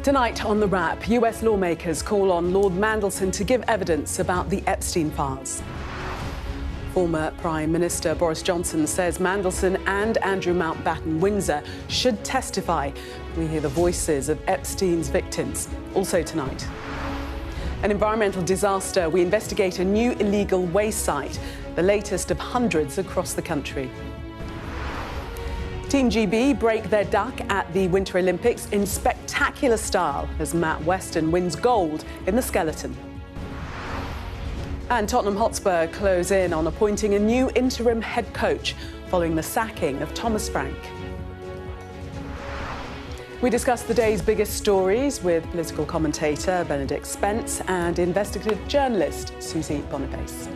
Tonight on The Wrap, US lawmakers call on Lord Mandelson to give evidence about the Epstein files. Former Prime Minister Boris Johnson says Mandelson and Andrew Mountbatten Windsor should testify. We hear the voices of Epstein's victims. Also tonight. An environmental disaster. We investigate a new illegal waste site, the latest of hundreds across the country. Team GB break their duck at the Winter Olympics in spectacular style as Matt Weston wins gold in the skeleton. And Tottenham Hotspur close in on appointing a new interim head coach following the sacking of Thomas Frank. We discuss the day's biggest stories with political commentator Benedict Spence and investigative journalist Susie Boniface.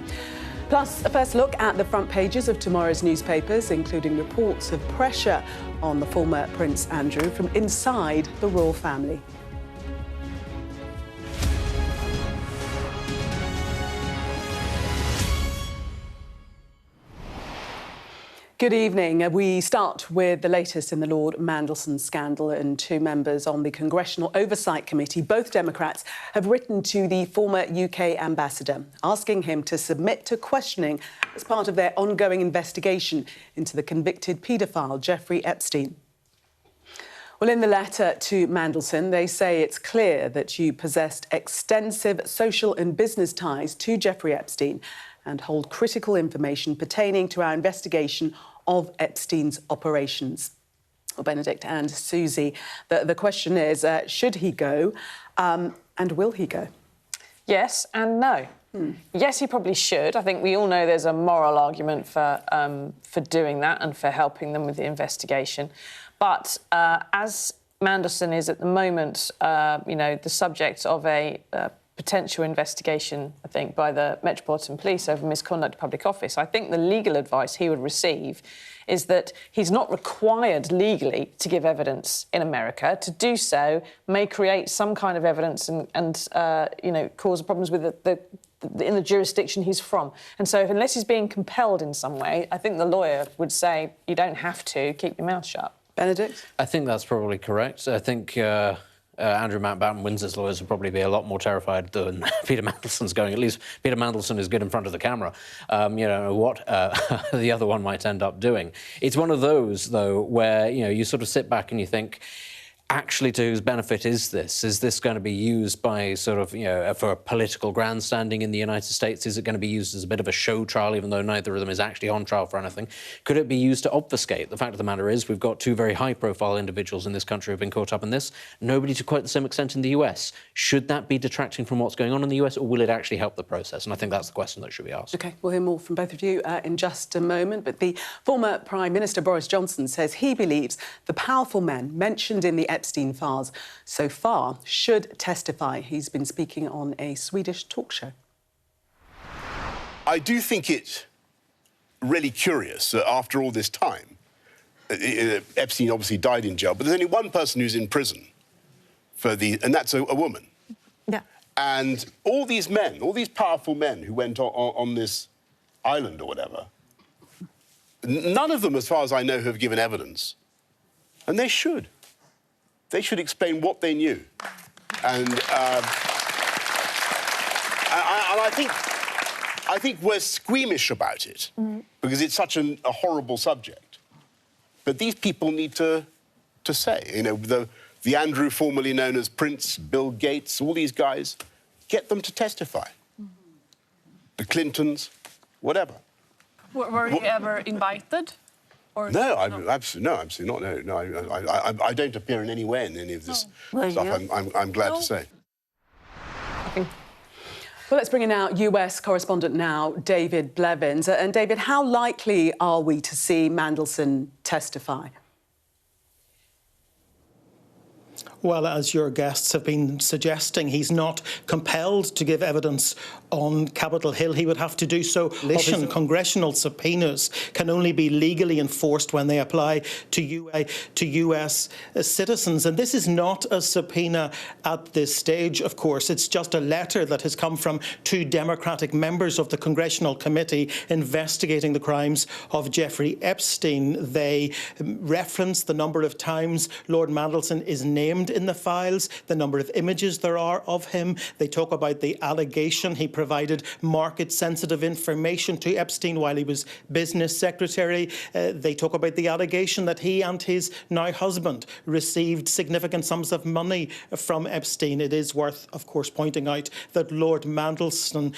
Plus, a first look at the front pages of tomorrow's newspapers, including reports of pressure on the former Prince Andrew from inside the royal family. Good evening. We start with the latest in the Lord Mandelson scandal, and two members on the Congressional Oversight Committee, both Democrats, have written to the former UK ambassador, asking him to submit to questioning as part of their ongoing investigation into the convicted paedophile Jeffrey Epstein. Well, in the letter to Mandelson, they say it's clear that you possessed extensive social and business ties to Jeffrey Epstein and hold critical information pertaining to our investigation of Epstein's operations. Well, Benedict and Susie, the question is, should he go and will he go? Yes and no. Yes, he probably should. I think we all know there's a moral argument for doing that and for helping them with the investigation. But as Mandelson is at the moment, the subject of a potential investigation, I think, by the Metropolitan Police over misconduct of public office, I think the legal advice he would receive is that he's not required legally to give evidence in America. To do so may create some kind of evidence and cause problems with in the jurisdiction he's from. And so unless he's being compelled in some way, I think the lawyer would say you don't have to, keep your mouth shut. Benedict? I think that's probably correct. I think Andrew Mountbatten Windsor's lawyers would probably be a lot more terrified than Peter Mandelson's going. At least Peter Mandelson is good in front of the camera. What the other one might end up doing. It's one of those, though, where, you sort of sit back and you think, actually, to whose benefit is this? Is this going to be used by sort of, for political grandstanding in the United States? Is it going to be used as a bit of a show trial, even though neither of them is actually on trial for anything? Could it be used to obfuscate? The fact of the matter is we've got two very high-profile individuals in this country who have been caught up in this, nobody to quite the same extent in the US. Should that be detracting from what's going on in the US, or will it actually help the process? And I think that's the question that should be asked. OK, we'll hear more from both of you in just a moment. But the former Prime Minister Boris Johnson says he believes the powerful men mentioned in the Epstein files so far should testify. He's been speaking on a Swedish talk show. I do think it's really curious that after all this time, Epstein obviously died in jail, but there's only one person who's in prison and that's a woman. Yeah. And all these men, all these powerful men who went on this island or whatever, none of them, as far as I know, have given evidence. And they should. They should explain what they knew. And I think we're squeamish about it because it's such a horrible subject. But these people need to say, the Andrew formerly known as Prince, Bill Gates, all these guys, get them to testify. The Clintons, whatever. Were you ever invited? No, absolutely not. No, I don't appear in any way in any of this stuff. I'm glad to say. Well, let's bring in our US correspondent now, David Blevins. And David, how likely are we to see Mandelson testify? Well, as your guests have been suggesting, he's not compelled to give evidence on Capitol Hill. He would have to do so. Congressional subpoenas can only be legally enforced when they apply to US citizens. And this is not a subpoena at this stage, of course. It's just a letter that has come from two Democratic members of the Congressional Committee investigating the crimes of Jeffrey Epstein. They reference the number of times Lord Mandelson is named find in the files, the number of images there are of him. They talk about the allegation he provided market-sensitive information to Epstein while he was business secretary. They talk about the allegation that he and his now husband received significant sums of money from Epstein. It is worth, of course, pointing out that Lord Mandelson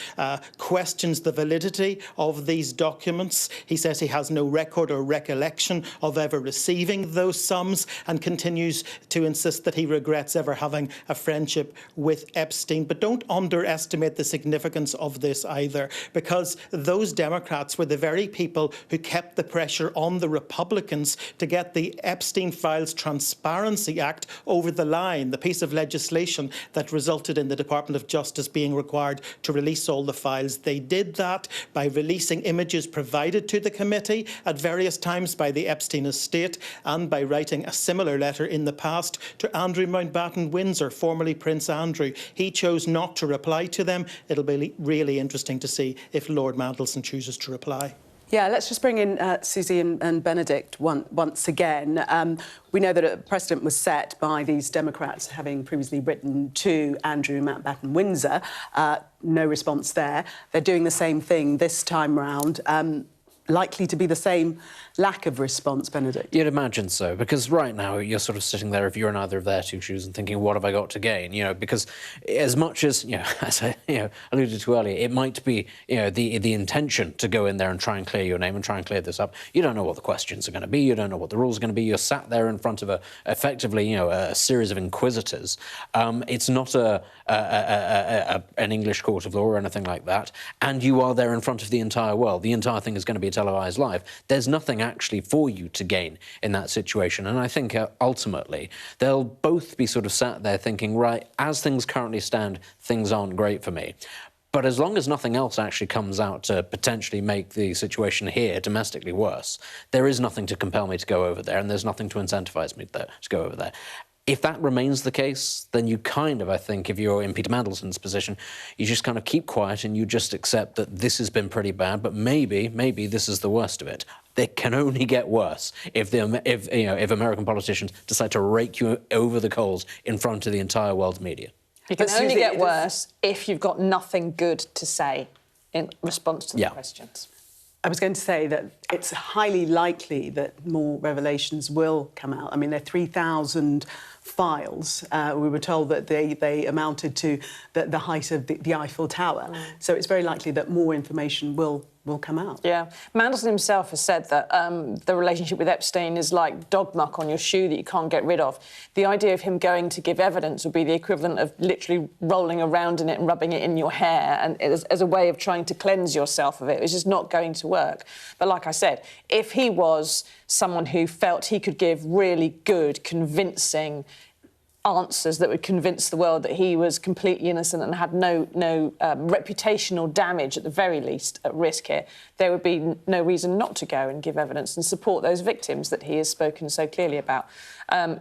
questions the validity of these documents. He says he has no record or recollection of ever receiving those sums and continues to insist that he regrets ever having a friendship with Epstein. But don't underestimate the significance of this either, because those Democrats were the very people who kept the pressure on the Republicans to get the Epstein Files Transparency Act over the line, the piece of legislation that resulted in the Department of Justice being required to release all the files. They did that by releasing images provided to the committee at various times by the Epstein estate and by writing a similar letter in the past to Andrew Mountbatten Windsor, formerly Prince Andrew. He chose not to reply to them. It'll be really interesting to see if Lord Mandelson chooses to reply. Yeah, let's just bring in Susie and Benedict once again. We know that a precedent was set by these Democrats having previously written to Andrew Mountbatten Windsor. No response there. They're doing the same thing this time round. Likely to be the same lack of response, Benedict? You'd imagine so, because right now you're sort of sitting there, if you're in either of their two shoes, and thinking, what have I got to gain? You know, because as much as, you know, as I alluded to earlier, it might be, you know, the intention to go in there and try and clear your name and try and clear this up. You don't know what the questions are going to be. You don't know what the rules are going to be. You're sat there in front of effectively, you know, a series of inquisitors. It's not an English court of law or anything like that, and you are there in front of the entire world. The entire thing is going to be televised live. There's nothing actually for you to gain in that situation, and I think ultimately they'll both be sort of sat there thinking, right, as things currently stand, things aren't great for me. But as long as nothing else actually comes out to potentially make the situation here domestically worse, there is nothing to compel me to go over there, and there's nothing to incentivise me to go over there. If that remains the case, then you kind of, I think, if you're in Peter Mandelson's position, you just kind of keep quiet and you just accept that this has been pretty bad, but maybe this is the worst of it. It can only get worse if American politicians decide to rake you over the coals in front of the entire world's media. It can only get worse if you've got nothing good to say in response to the questions. I was going to say that it's highly likely that more revelations will come out. I mean, there are 3,000 files. We were told that they amounted to the height of the Eiffel Tower. So it's very likely that more information will come out. Yeah. Mandelson himself has said that the relationship with Epstein is like dog muck on your shoe that you can't get rid of. The idea of him going to give evidence would be the equivalent of literally rolling around in it and rubbing it in your hair and as a way of trying to cleanse yourself of it. It's just not going to work. But like I said, if he was someone who felt he could give really good, convincing answers that would convince the world that he was completely innocent and had no reputational damage, at the very least, at risk here, there would be no reason not to go and give evidence and support those victims that he has spoken so clearly about.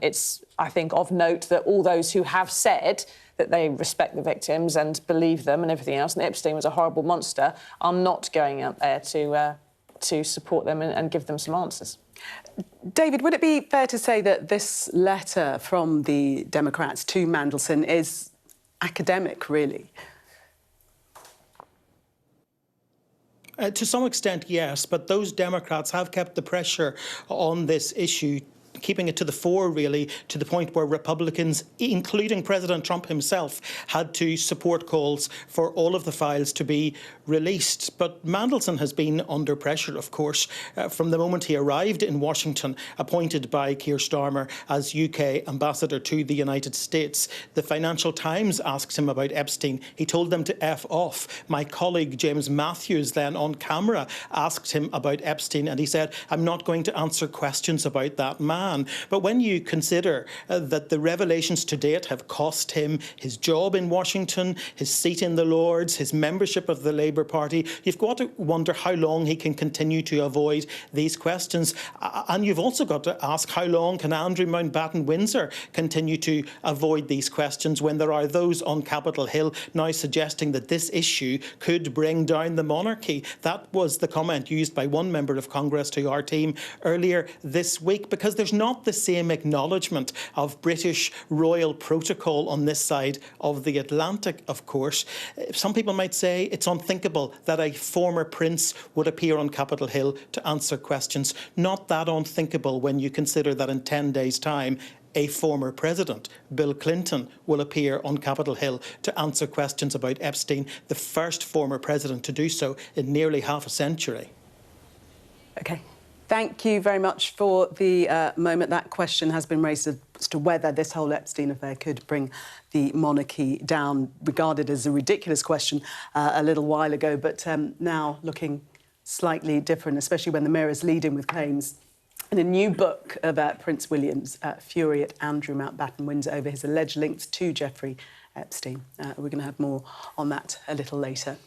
It's, I think, of note that all those who have said that they respect the victims and believe them and everything else, and Epstein was a horrible monster, are not going out there to support them and give them some answers. David, would it be fair to say that this letter from the Democrats to Mandelson is academic, really? To some extent, yes, but those Democrats have kept the pressure on this issue, keeping it to the fore, really, to the point where Republicans, including President Trump himself, had to support calls for all of the files to be released. But Mandelson has been under pressure, of course, from the moment he arrived in Washington, appointed by Keir Starmer as UK ambassador to the United States. The Financial Times asked him about Epstein. He told them to F off. My colleague James Matthews, then on camera, asked him about Epstein, and he said, I'm not going to answer questions about that man. But when you consider that the revelations to date have cost him his job in Washington, his seat in the Lords, his membership of the Labour Party, you've got to wonder how long he can continue to avoid these questions. And you've also got to ask, how long can Andrew Mountbatten Windsor continue to avoid these questions when there are those on Capitol Hill now suggesting that this issue could bring down the monarchy? That was the comment used by one member of Congress to our team earlier this week, because there's not the same acknowledgement of British royal protocol on this side of the Atlantic, of course. Some people might say it's unthinkable that a former prince would appear on Capitol Hill to answer questions. Not that unthinkable when you consider that in 10 days' time, a former president, Bill Clinton, will appear on Capitol Hill to answer questions about Epstein, the first former president to do so in nearly half a century. OK. Thank you very much for the moment. That question has been raised as to whether this whole Epstein affair could bring the monarchy down, regarded as a ridiculous question a little while ago, but now looking slightly different, especially when the Mirror's leading with claims in a new book about Prince William's fury at Andrew Mountbatten Windsor over his alleged links to Jeffrey Epstein. We're going to have more on that a little later.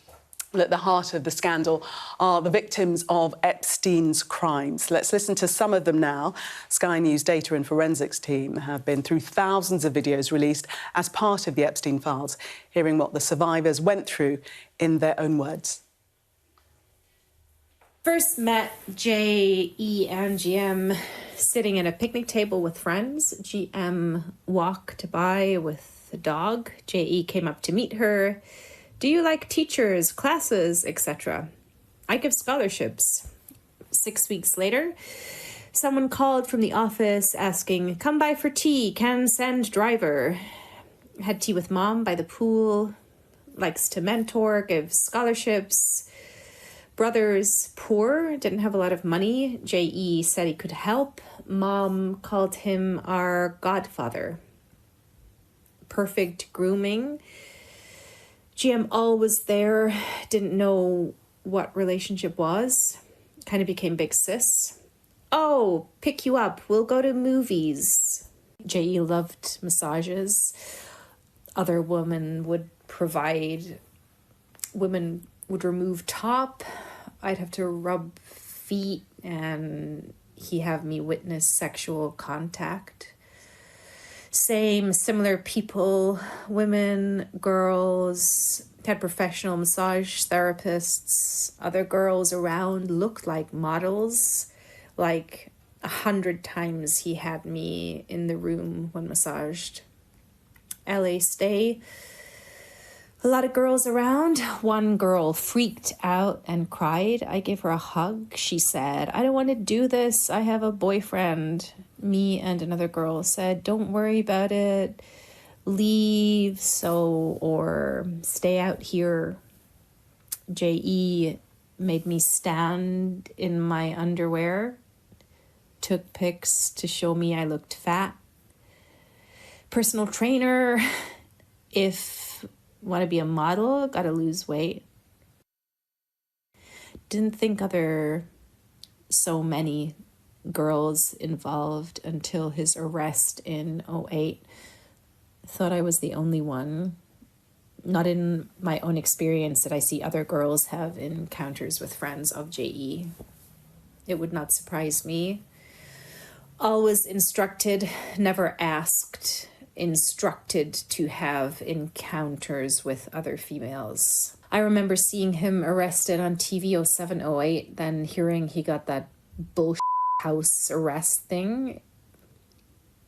Well, at the heart of the scandal are the victims of Epstein's crimes. Let's listen to some of them now. Sky News data and forensics team have been through thousands of videos released as part of the Epstein files, hearing what the survivors went through in their own words. First met J.E. and GM sitting at a picnic table with friends. GM walked by with a dog. J.E. came up to meet her. Do you like teachers, classes, etc.? I give scholarships. 6 weeks later, someone called from the office asking, come by for tea, can send driver. Had tea with mom by the pool, likes to mentor, gives scholarships. Brothers, poor, didn't have a lot of money. J.E. said he could help. Mom called him our godfather. Perfect grooming. GM always there, didn't know what relationship was. Kind of became big sis. Oh, pick you up, we'll go to movies. J.E. loved massages. Other women would provide. Women would remove top. I'd have to rub feet and he have me witness sexual contact. Same, similar people, women, girls, had professional massage therapists. Other girls around looked like models. Like 100 times he had me in the room when massaged. LA stay. A lot of girls around. One girl freaked out and cried. I gave her a hug. She said, I don't want to do this. I have a boyfriend. Me and another girl said, don't worry about it. Leave, or stay out here. J.E. made me stand in my underwear. Took pics to show me I looked fat. Personal trainer. If want to be a model, gotta lose weight. Didn't think so many girls involved until his arrest in 2008. Thought I was the only one. Not in my own experience did I see other girls have encounters with friends of J.E. It would not surprise me. Always instructed, never asked. Instructed to have encounters with other females. I remember seeing him arrested on TV 07-08, then hearing he got that bullshit house arrest thing.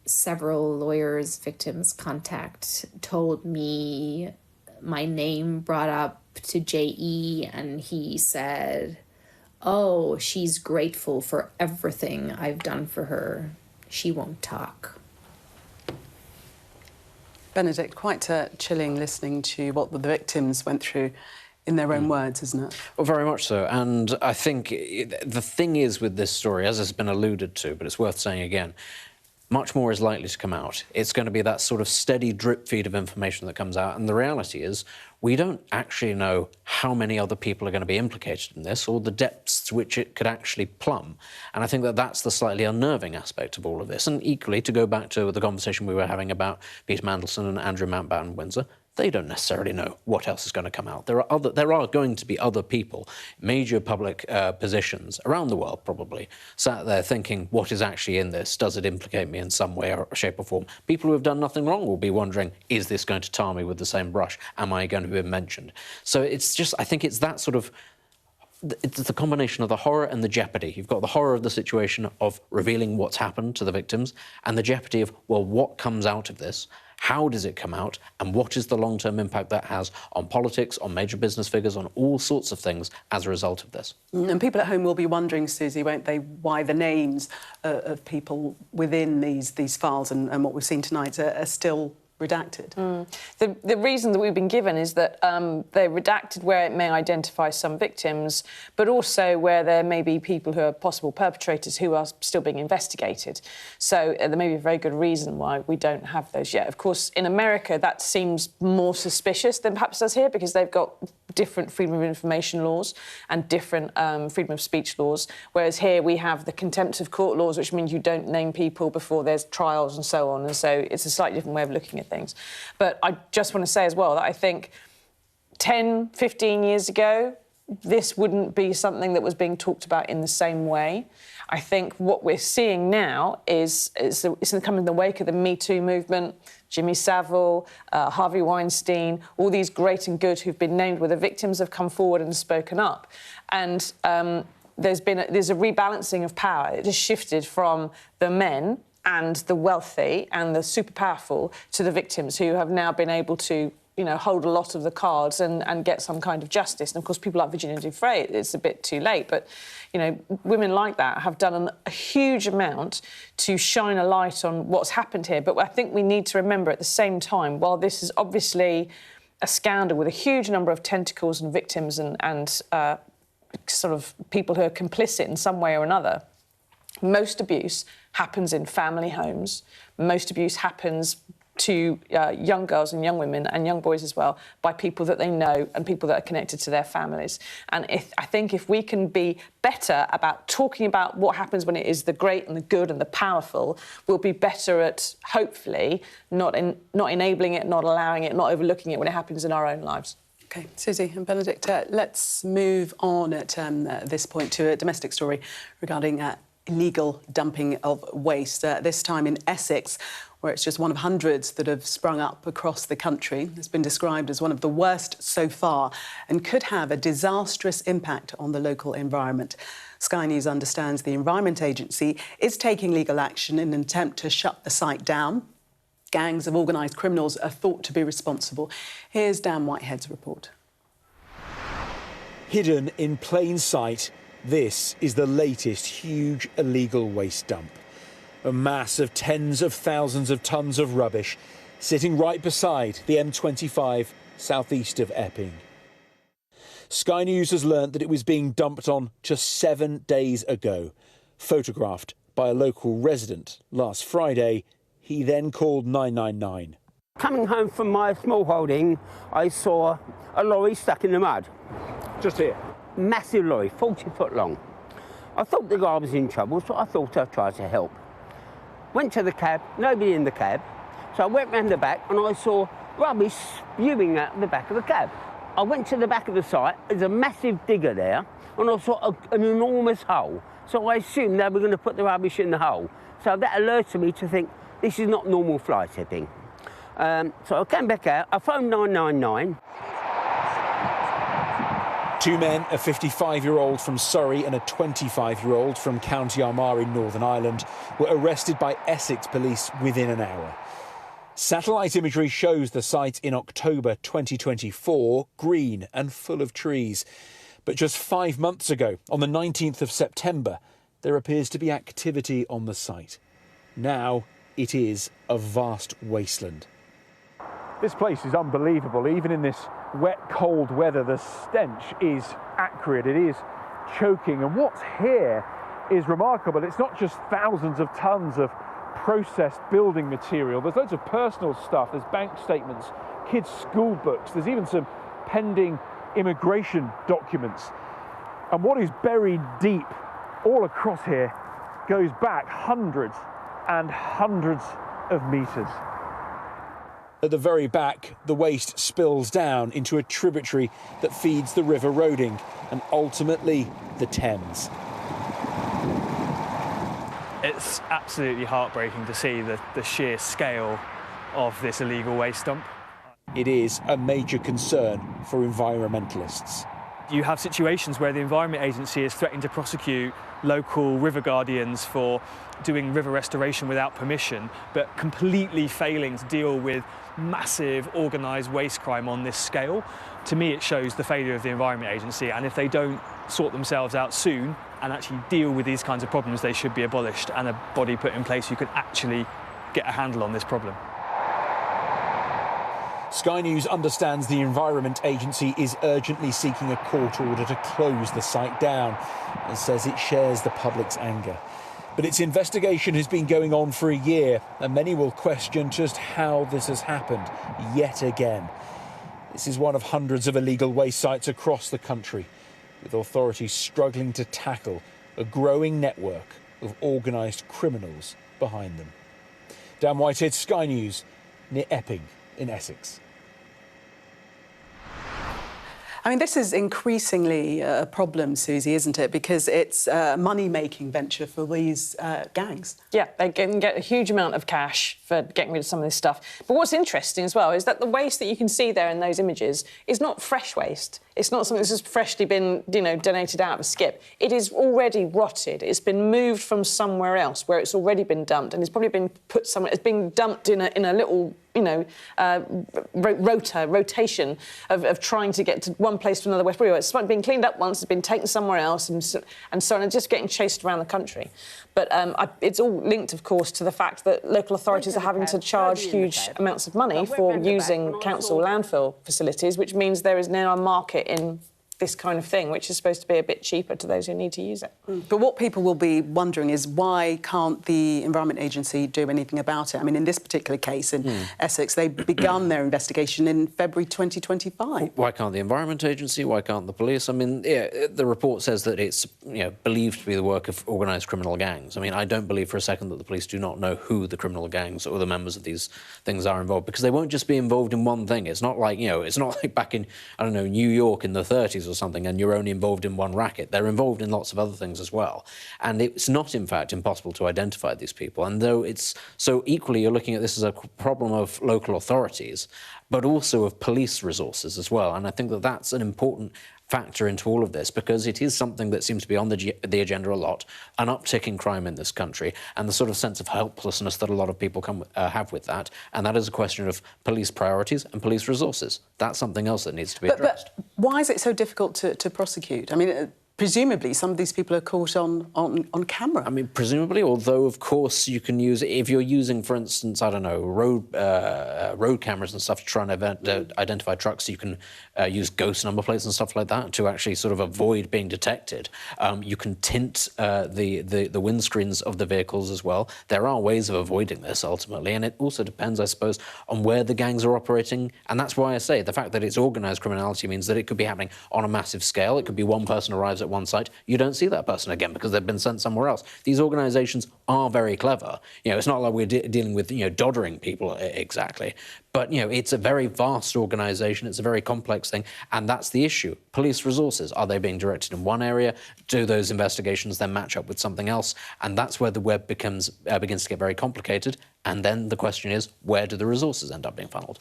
Several lawyers, victims contact told me my name brought up to J.E. and he said, oh, she's grateful for everything I've done for her. She won't talk. Benedict, quite chilling listening to what the victims went through in their own words, isn't it? Well, very much so. And I think the thing is with this story, as has been alluded to, but it's worth saying again, much more is likely to come out. It's going to be that sort of steady drip feed of information that comes out. And the reality is we don't actually know how many other people are going to be implicated in this or the depths to which it could actually plumb. And I think that that's the slightly unnerving aspect of all of this. And equally, to go back to the conversation we were having about Peter Mandelson and Andrew Mountbatten Windsor, they don't necessarily know what else is going to come out. There are going to be other people, major public positions around the world probably, sat there thinking, what is actually in this? Does it implicate me in some way or shape or form? People who have done nothing wrong will be wondering, is this going to tar me with the same brush? Am I going to be mentioned? So it's just, I think it's that sort of it's the combination of the horror and the jeopardy. You've got the horror of the situation of revealing what's happened to the victims and the jeopardy of, well, what comes out of this? How does it come out? And what is the long-term impact that has on politics, on major business figures, on all sorts of things as a result of this? And people at home will be wondering, Susie, won't they, why the names of people within these files and what we've seen tonight are still redacted. The reason that we've been given is that they're redacted where it may identify some victims, but also where there may be people who are possible perpetrators who are still being investigated. So there may be a very good reason why we don't have those yet. Of course, in America, that seems more suspicious than perhaps does here, because they've got different freedom of information laws and different freedom of speech laws, whereas here we have the contempt of court laws, which means you don't name people before there's trials and so on, and so it's a slightly different way of looking at things. But I just want to say as well that I think 10, 15 years ago, this wouldn't be something that was being talked about in the same way. I think what we're seeing now is it's coming in the wake of the Me Too movement. Jimmy Savile, Harvey Weinstein, all these great and good who've been named where the victims have come forward and spoken up. And there's a rebalancing of power. It has shifted from the men and the wealthy and the super powerful to the victims, who have now been able to, you know, hold a lot of the cards and get some kind of justice. And, of course, people like Virginia Giuffre, it's a bit too late. But, you know, women like that have done a huge amount to shine a light on what's happened here. But I think we need to remember at the same time, while this is obviously a scandal with a huge number of tentacles and victims and sort of people who are complicit in some way or another, most abuse happens in family homes. Most abuse happens to young girls and young women and young boys as well by people that they know and people that are connected to their families. And I think if we can be better about talking about what happens when it is the great and the good and the powerful, we'll be better at, hopefully, not enabling it, not allowing it, not overlooking it when it happens in our own lives. OK, Susie and Benedict, let's move on at this point to a domestic story regarding illegal dumping of waste, this time in Essex, where it's just one of hundreds that have sprung up across the country. It's been described as one of the worst so far and could have a disastrous impact on the local environment. Sky News understands the Environment Agency is taking legal action in an attempt to shut the site down. Gangs of organised criminals are thought to be responsible. Here's Dan Whitehead's report. Hidden in plain sight, this is the latest huge illegal waste dump. A mass of tens of thousands of tonnes of rubbish sitting right beside the M25 southeast of Epping. Sky News has learnt that it was being dumped on just 7 days ago. Photographed by a local resident last Friday, he then called 999. Coming home from my small holding, I saw a lorry stuck in the mud. Just here? Massive lorry, 40 foot long. I thought the guy was in trouble, so I thought I'd try to help. Went to the cab, nobody in the cab, so I went round the back and I saw rubbish spewing out the back of the cab. I went to the back of the site, there's a massive digger there, and I saw an enormous hole. So I assumed they were going to put the rubbish in the hole. So that alerted me to think, this is not normal fly tipping. So I came back out, I phoned 999. 2 men, a 55-year-old from Surrey and a 25-year-old from County Armagh in Northern Ireland, were arrested by Essex police within an hour. Satellite imagery shows the site in October 2024 green and full of trees. But just 5 months ago, on the 19th of September, there appears to be activity on the site. Now it is a vast wasteland. This place is unbelievable. Even in this wet, cold weather, the stench is acrid. It is choking. And what's here is remarkable. It's not just thousands of tons of processed building material. There's loads of personal stuff. There's bank statements, kids' school books. There's even some pending immigration documents. And what is buried deep all across here goes back hundreds and hundreds of metres. At the very back, the waste spills down into a tributary that feeds the River Roding and ultimately the Thames. It's absolutely heartbreaking to see the sheer scale of this illegal waste dump. It is a major concern for environmentalists. you have situations where the Environment Agency is threatening to prosecute local river guardians for doing river restoration without permission, but completely failing to deal with massive organised waste crime on this scale. To me, it shows the failure of the Environment Agency, and if they don't sort themselves out soon and actually deal with these kinds of problems, they should be abolished and a body put in place who can actually get a handle on this problem. Sky News understands the Environment Agency is urgently seeking a court order to close the site down and says it shares the public's anger. But its investigation has been going on for a year, and many will question just how this has happened yet again. This is one of hundreds of illegal waste sites across the country, with authorities struggling to tackle a growing network of organised criminals behind them. Dan Whitehead, Sky News, near Epping in Essex. I mean, this is increasingly a problem, Susie, isn't it? Because it's a money-making venture for these gangs. Yeah, they can get a huge amount of cash for getting rid of some of this stuff. But what's interesting as well is that the waste that you can see there in those images is not fresh waste. It's not something that's just freshly been, donated out of a skip. It is already rotted. It's been moved from somewhere else where it's already been dumped, and it's probably been put somewhere. It's been dumped in a little, rotation of trying to get to one place to another. It's been cleaned up once, it's been taken somewhere else, and so on, and just getting chased around the country. But it's all linked, of course, to the fact that local authorities are having to charge huge amounts of money for using council landfill facilities, which means there is now a market in this kind of thing, which is supposed to be a bit cheaper to those who need to use it. But what people will be wondering is why can't the Environment Agency do anything about it? I mean, in this particular case in Essex, they begun their investigation in February 2025. Why can't the Environment Agency? Why can't the police? I mean, the report says that it's believed to be the work of organised criminal gangs. I mean, I don't believe for a second that the police do not know who the criminal gangs or the members of these things are involved, because they won't just be involved in one thing. It's not like, it's not like back in, I don't know, New York in the 30s or something, and you're only involved in one racket. They're involved in lots of other things as well. And it's not, in fact, impossible to identify these people. And though it's so equally, you're looking at this as a problem of local authorities, but also of police resources as well. And I think that that's an important factor into all of this, because it is something that seems to be on the agenda a lot, an uptick in crime in this country, and the sort of sense of helplessness that a lot of people have with that. And that is a question of police priorities and police resources. That's something else that needs to be addressed. But why is it so difficult to prosecute? I mean, presumably some of these people are caught on camera. I mean, presumably, although, of course, you can use... If you're using, for instance, I don't know, road cameras and stuff to try and identify trucks, you can use ghost number plates and stuff like that to actually sort of avoid being detected. You can tint the windscreens of the vehicles as well. There are ways of avoiding this, ultimately, and it also depends, I suppose, on where the gangs are operating. And that's why I say the fact that it's organised criminality means that it could be happening on a massive scale. It could be one person arrives at one site, you don't see that person again because they've been sent somewhere else. These organisations are very clever. It's not like we're dealing with, doddering people exactly. But, it's a very vast organisation. It's a very complex thing. And that's the issue. Police resources, are they being directed in one area? Do those investigations then match up with something else? And that's where the web begins to get very complicated. And then the question is, where do the resources end up being funneled?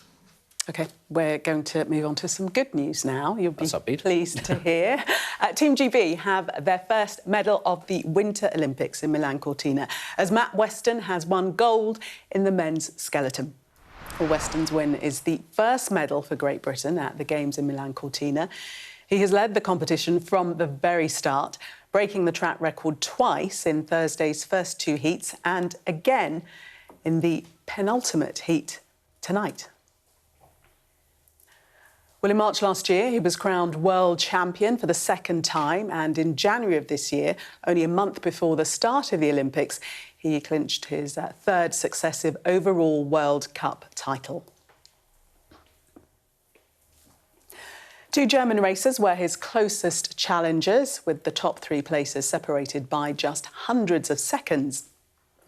OK, we're going to move on to some good news now. You'll be pleased to hear. Team GB have their first medal of the Winter Olympics in Milan Cortina, as Matt Weston has won gold in the men's skeleton. Well, Weston's win is the first medal for Great Britain at the Games in Milan Cortina. He has led the competition from the very start, breaking the track record twice in Thursday's first two heats and again in the penultimate heat tonight. Well, in March last year, he was crowned world champion for the second time, and in January of this year, only a month before the start of the Olympics, he clinched his third successive overall World Cup title. Two German racers were his closest challengers, with the top three places separated by just hundreds of seconds.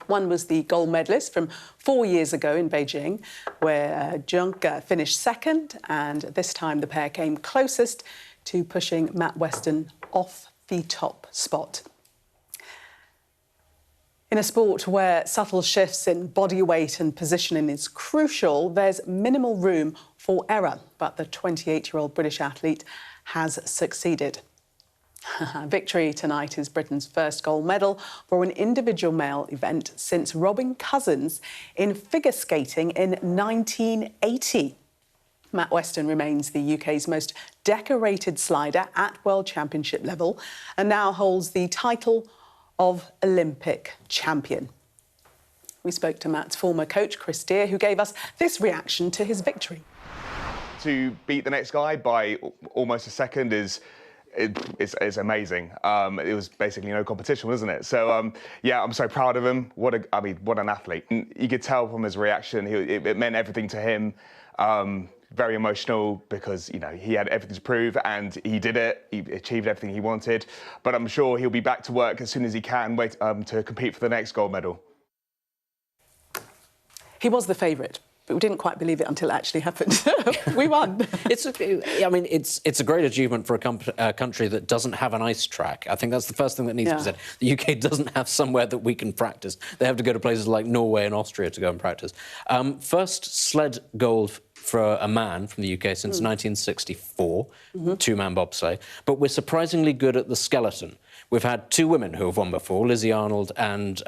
One was the gold medalist from 4 years ago in Beijing, where Juncker finished second, and this time the pair came closest to pushing Matt Weston off the top spot. In a sport where subtle shifts in body weight and positioning is crucial, there's minimal room for error. But the 28-year-old British athlete has succeeded. Victory tonight is Britain's first gold medal for an individual male event since Robin Cousins in figure skating in 1980. Matt Weston remains the UK's most decorated slider at World Championship level and now holds the title of Olympic champion. We spoke to Matt's former coach, Chris Deere, who gave us this reaction to his victory. To beat the next guy by almost a second is amazing. It was basically no competition, wasn't it? So, yeah, I'm so proud of him. What an athlete. And you could tell from his reaction, it meant everything to him. Very emotional because, you know, he had everything to prove and he did it. He achieved everything he wanted. But I'm sure he'll be back to work as soon as he can to compete for the next gold medal. He was the favourite, but we didn't quite believe it until it actually happened. We won. It's a great achievement for a country that doesn't have an ice track. I think that's the first thing that needs to be said. The UK doesn't have somewhere that we can practice. They have to go to places like Norway and Austria to go and practice. First sled gold for a man from the UK since 1964, two-man bobsleigh. But we're surprisingly good at the skeleton. We've had two women who have won before, Lizzie Arnold and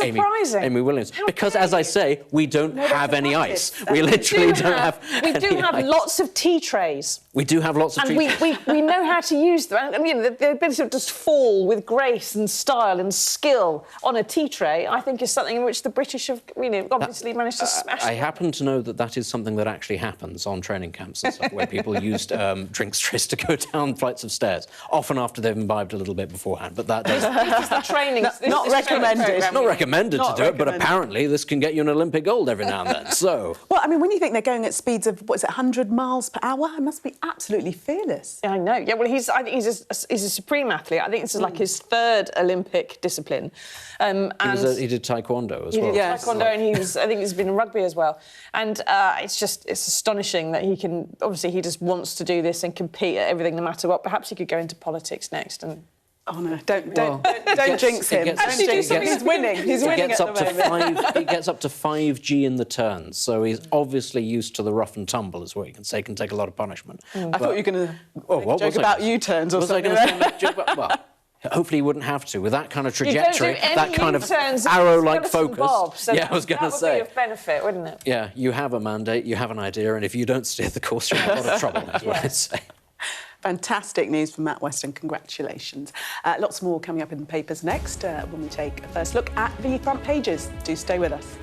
Amy Williams. Because, as I say, we don't have any ice. We literally don't have We do have lots of tea trays. We do have lots of tea trays. We know how to use them. I mean, the ability to just fall with grace and style and skill on a tea tray, I think, is something in which the British have, obviously managed to smash. I happen to know that is something that actually happens on training camps and stuff, where people used drinks trays to go down flights of stairs, often after they've imbibed a little bit beforehand. But that does... This is the training. Not recommended. Not recommended to do it, but apparently this can get you an Olympic gold every now and then, so... Well, I mean, when you think they're going at speeds of, 100 miles per hour, it must be absolutely fearless. Yeah, I know. Yeah, well, I think he's a supreme athlete. I think this is like his third Olympic discipline. He did taekwondo as well. He did taekwondo, and I think he's been in rugby as well. And it's astonishing that he can... Obviously, he just wants to do this and compete at everything, no matter what. Perhaps he could go into politics next and... Oh, no, don't jinx him. He's winning. He's winning at the moment. He gets up to 5G in the turns, so he's obviously used to the rough and tumble, is what you can say. He can take a lot of punishment. I thought you were going to joke about U-turns or something. Well, hopefully he wouldn't have to. With that kind of trajectory, that kind of arrow-like focus. Bob, so yeah, I was going to say. That would be of benefit, wouldn't it? Yeah, you have a mandate, you have an idea, and if you don't steer the course, you're in a lot of trouble, is what I'd say. Fantastic news from Matt Weston. Congratulations. Lots more coming up in the papers next when we take a first look at the front pages. Do stay with us.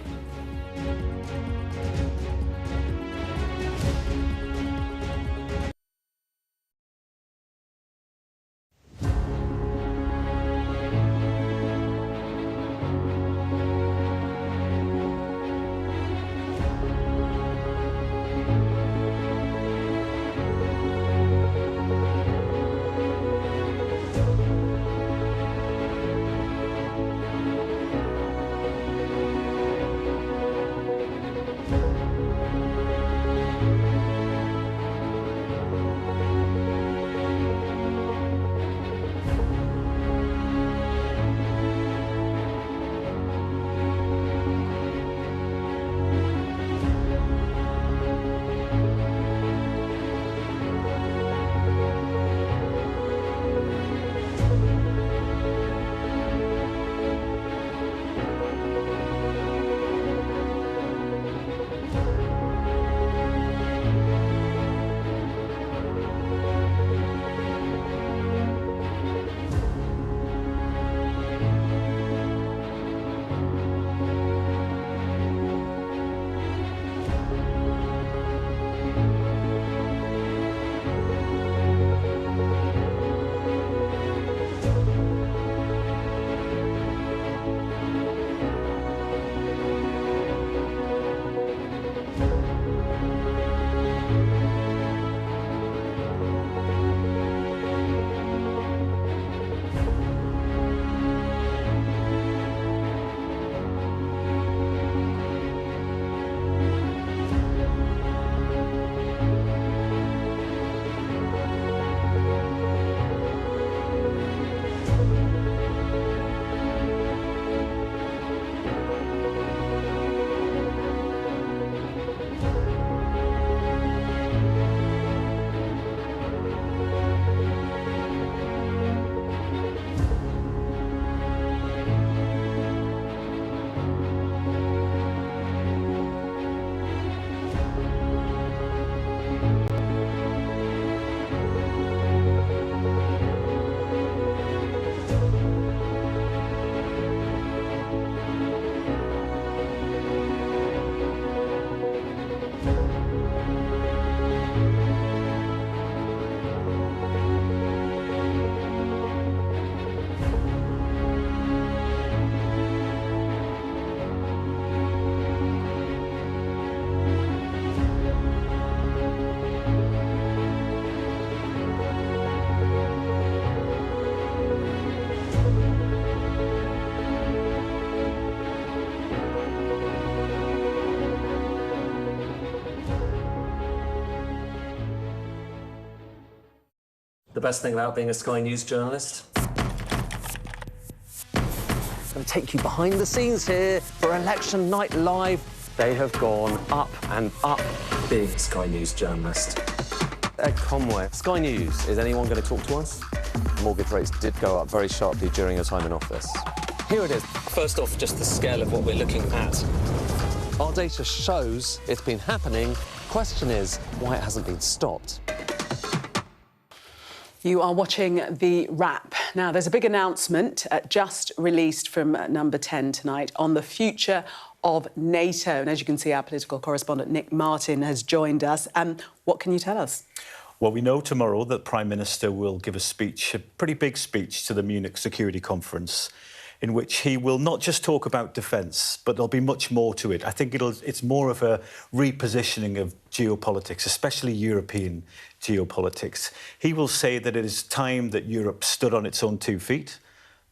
the best thing about being a Sky News journalist? I'm going to take you behind the scenes here for Election Night Live. They have gone up and up. Being a Sky News journalist. Ed Conway, Sky News, is anyone going to talk to us? Mortgage rates did go up very sharply during your time in office. Here it is. First off, just the scale of what we're looking at. Our data shows it's been happening. Question is why it hasn't been stopped. You are watching The Wrap. Now, there's a big announcement just released from Number 10 tonight on the future of NATO. And as you can see, our political correspondent Nick Martin has joined us. What can you tell us? Well, we know tomorrow that the Prime Minister will give a speech, a pretty big speech to the Munich Security Conference, in which he will not just talk about defence, but there'll be much more to it. I think it's more of a repositioning of geopolitics, especially European geopolitics. He will say that it is time that Europe stood on its own 2 feet,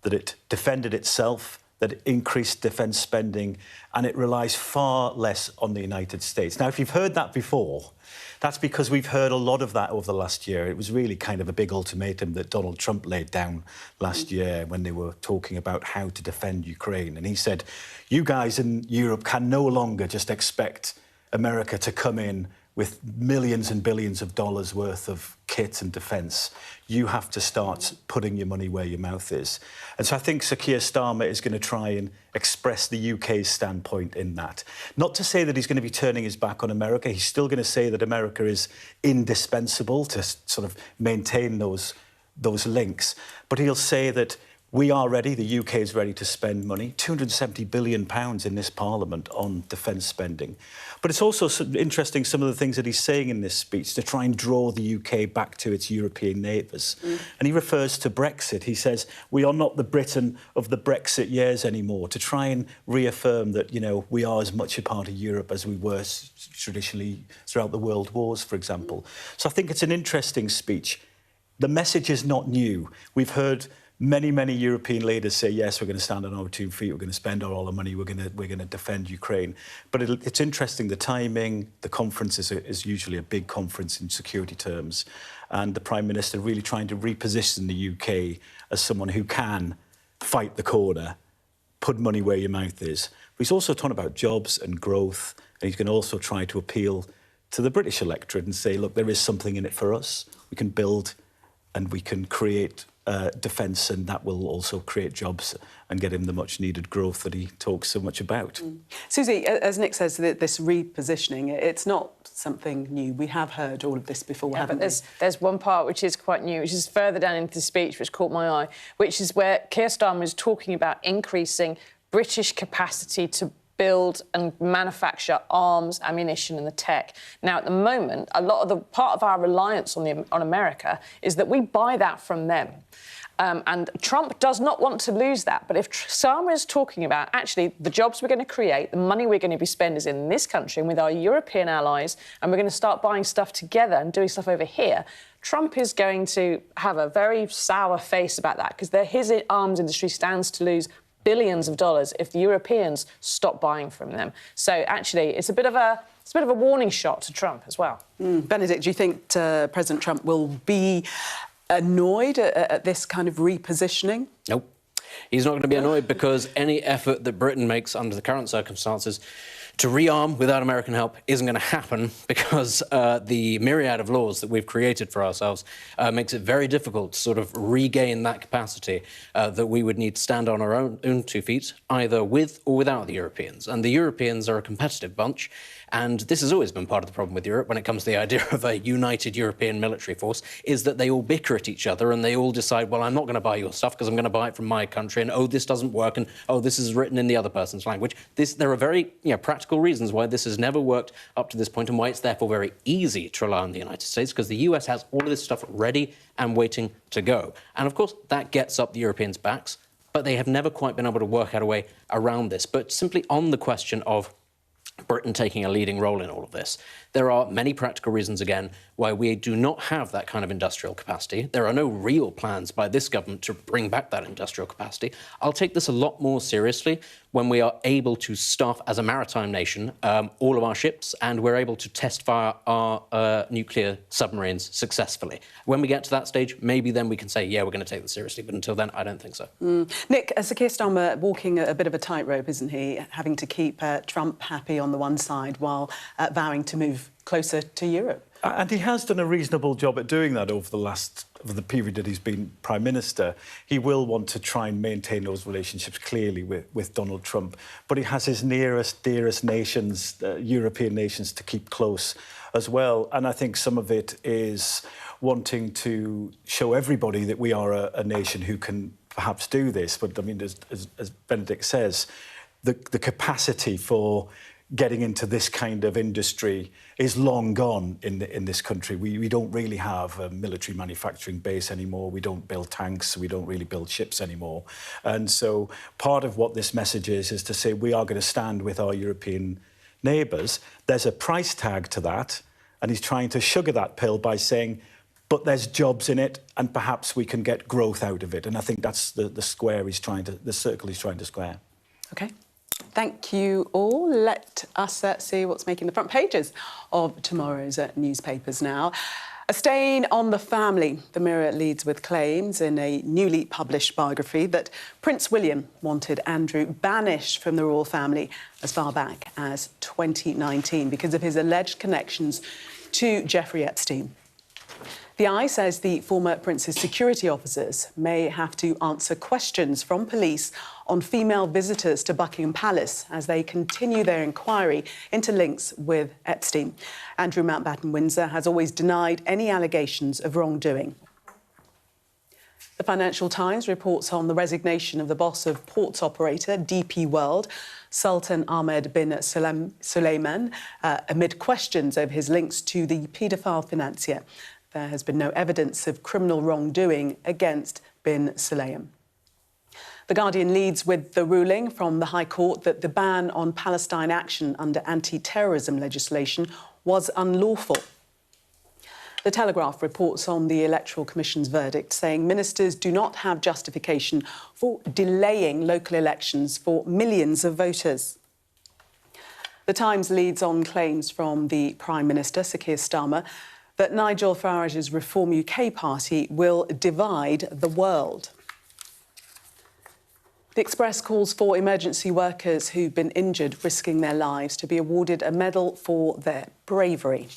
that it defended itself, that it increased defence spending, and it relies far less on the United States. Now, if you've heard that before, that's because we've heard a lot of that over the last year. It was really kind of a big ultimatum that Donald Trump laid down last year when they were talking about how to defend Ukraine. And he said, you guys in Europe can no longer just expect America to come in with millions and billions of dollars worth of kit and defence. You have to start putting your money where your mouth is. And so I think Sir Keir Starmer is going to try and express the UK's standpoint in that. Not to say that he's going to be turning his back on America. He's still going to say that America is indispensable to sort of maintain those links. But he'll say that we are ready, the UK is ready to spend money, £270 billion in this Parliament on defence spending. But it's also interesting some of the things that he's saying in this speech to try and draw the UK back to its European neighbours. And he refers to Brexit. He says, we are not the Britain of the Brexit years anymore, to try and reaffirm that, you know, we are as much a part of Europe as we were traditionally throughout the world wars, for example. So I think it's an interesting speech. The message is not new. We've heard many European leaders say, yes, we're going to stand on our 2 feet, we're going to spend all our money, we're going to defend Ukraine. But it's interesting, the timing, the conference is usually a big conference in security terms, and the Prime Minister really trying to reposition the UK as someone who can fight the corner, put money where your mouth is. But he's also talking about jobs and growth, and he's going to also try to appeal to the British electorate and say, look, there is something in it for us. We can build and we can create defence, and that will also create jobs and get him the much-needed growth that he talks so much about. Susie, as Nick says, this repositioning, it's not something new. We have heard all of this before, haven't we? There's one part which is quite new, which is further down into the speech, which caught my eye, which is where Keir Starmer is talking about increasing British capacity to build and manufacture arms, ammunition and the tech. Now, at the moment, a lot of the part of our reliance on America is that we buy that from them. And Trump does not want to lose that. But if Starmer is talking about, actually, the jobs we're going to create, the money we're going to be spending is in this country and with our European allies, and we're going to start buying stuff together and doing stuff over here, Trump is going to have a very sour face about that, because his arms industry stands to lose billions of dollars if the Europeans stop buying from them. So actually, it's a bit of a warning shot to Trump as well. Benedict, do you think President Trump will be annoyed at this kind of repositioning? Nope. He's not going to be annoyed, because any effort that Britain makes under the current circumstances to rearm without American help isn't going to happen, because the myriad of laws that we've created for ourselves makes it very difficult to sort of regain that capacity that we would need to stand on our own 2 feet, either with or without the Europeans. And the Europeans are a competitive bunch, and this has always been part of the problem with Europe when it comes to the idea of a united European military force, is that they all bicker at each other and they all decide, well, I'm not going to buy your stuff because I'm going to buy it from my country, and, oh, this doesn't work, and, oh, this is written in the other person's language. There are very practical reasons why this has never worked up to this point, and why it's therefore very easy to rely on the United States, because the US has all of this stuff ready and waiting to go. And, of course, that gets up the Europeans' backs, but they have never quite been able to work out a way around this. But simply on the question of Britain taking a leading role in all of this, there are many practical reasons, again, why we do not have that kind of industrial capacity. There are no real plans by this government to bring back that industrial capacity. I'll take this a lot more seriously when we are able to staff, as a maritime nation, all of our ships, and we're able to test via our nuclear submarines successfully. When we get to that stage, maybe then we can say, yeah, we're going to take this seriously, but until then, I don't think so. Nick, Sir Keir Starmer walking a bit of a tightrope, isn't he? Having to keep Trump happy on the one side while vowing to move closer to Europe. And he has done a reasonable job at doing that over the period that he's been Prime Minister. He will want to try and maintain those relationships clearly with Donald Trump, but he has his nearest, dearest nations, European nations, to keep close as well. And I think some of it is wanting to show everybody that we are a nation who can perhaps do this. But, I mean, as Benedict says, the capacity for getting into this kind of industry is long gone in this country. We don't really have a military manufacturing base anymore. We don't build tanks. We don't really build ships anymore. And so part of what this message is to say we are going to stand with our European neighbours. There's a price tag to that, and he's trying to sugar that pill by saying, but there's jobs in it, and perhaps we can get growth out of it. And I think that's the circle he's trying to square. OK. Thank you all. Let us see what's making the front pages of tomorrow's newspapers now. A stain on the family. The Mirror leads with claims in a newly published biography that Prince William wanted Andrew banished from the royal family as far back as 2019 because of his alleged connections to Jeffrey Epstein. The Eye says the former prince's security officers may have to answer questions from police on female visitors to Buckingham Palace as they continue their inquiry into links with Epstein. Andrew Mountbatten Windsor has always denied any allegations of wrongdoing. The Financial Times reports on the resignation of the boss of ports operator DP World, Sultan Ahmed bin Sulayman, amid questions over his links to the paedophile financier. There has been no evidence of criminal wrongdoing against bin Sulayman. The Guardian leads with the ruling from the High Court that the ban on Palestine Action under anti-terrorism legislation was unlawful. The Telegraph reports on the Electoral Commission's verdict, saying ministers do not have justification for delaying local elections for millions of voters. The Times leads on claims from the Prime Minister, Sir Keir Starmer, that Nigel Farage's Reform UK party will divide the world. The Express calls for emergency workers who've been injured, risking their lives, to be awarded a medal for their bravery.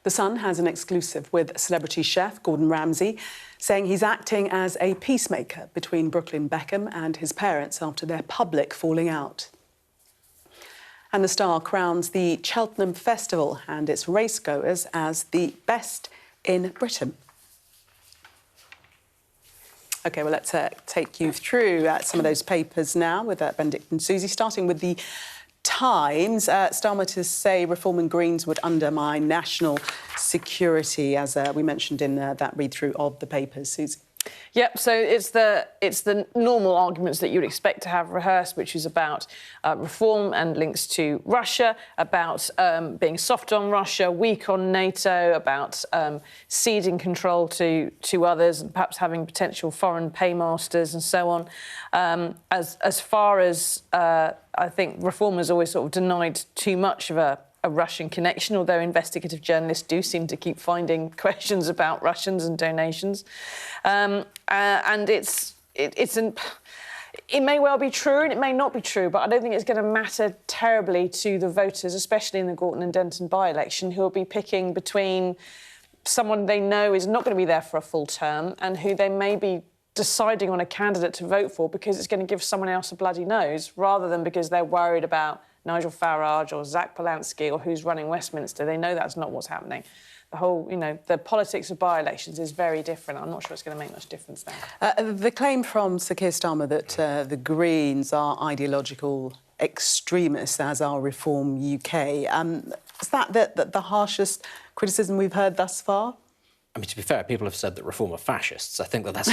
The Sun has an exclusive with celebrity chef Gordon Ramsay, saying he's acting as a peacemaker between Brooklyn Beckham and his parents after their public falling out. And the Star crowns the Cheltenham Festival and its racegoers as the best in Britain. OK, well, let's take you through some of those papers now with Benedict and Susie, starting with the Times. Starmer to say Reform and Greens would undermine national security, as we mentioned in that read-through of the papers. Susie. Yep, so it's the normal arguments that you'd expect to have rehearsed, which is about reform and links to Russia, about being soft on Russia, weak on NATO, about ceding control to others and perhaps having potential foreign paymasters and so on. As far as I think reform has always sort of denied too much of a Russian connection, although investigative journalists do seem to keep finding questions about Russians and donations. And it may well be true and it may not be true, but I don't think it's going to matter terribly to the voters, especially in the Gorton and Denton by-election, who will be picking between someone they know is not going to be there for a full term and who they may be deciding on a candidate to vote for because it's going to give someone else a bloody nose, rather than because they're worried about Nigel Farage or Zach Polanski or who's running Westminster. They know that's not what's happening. The whole, the politics of by-elections is very different. I'm not sure it's going to make much difference now. The claim from Sir Keir Starmer that the Greens are ideological extremists, as are Reform UK, is that the harshest criticism we've heard thus far? I mean, to be fair, people have said that Reform are fascists. I think that's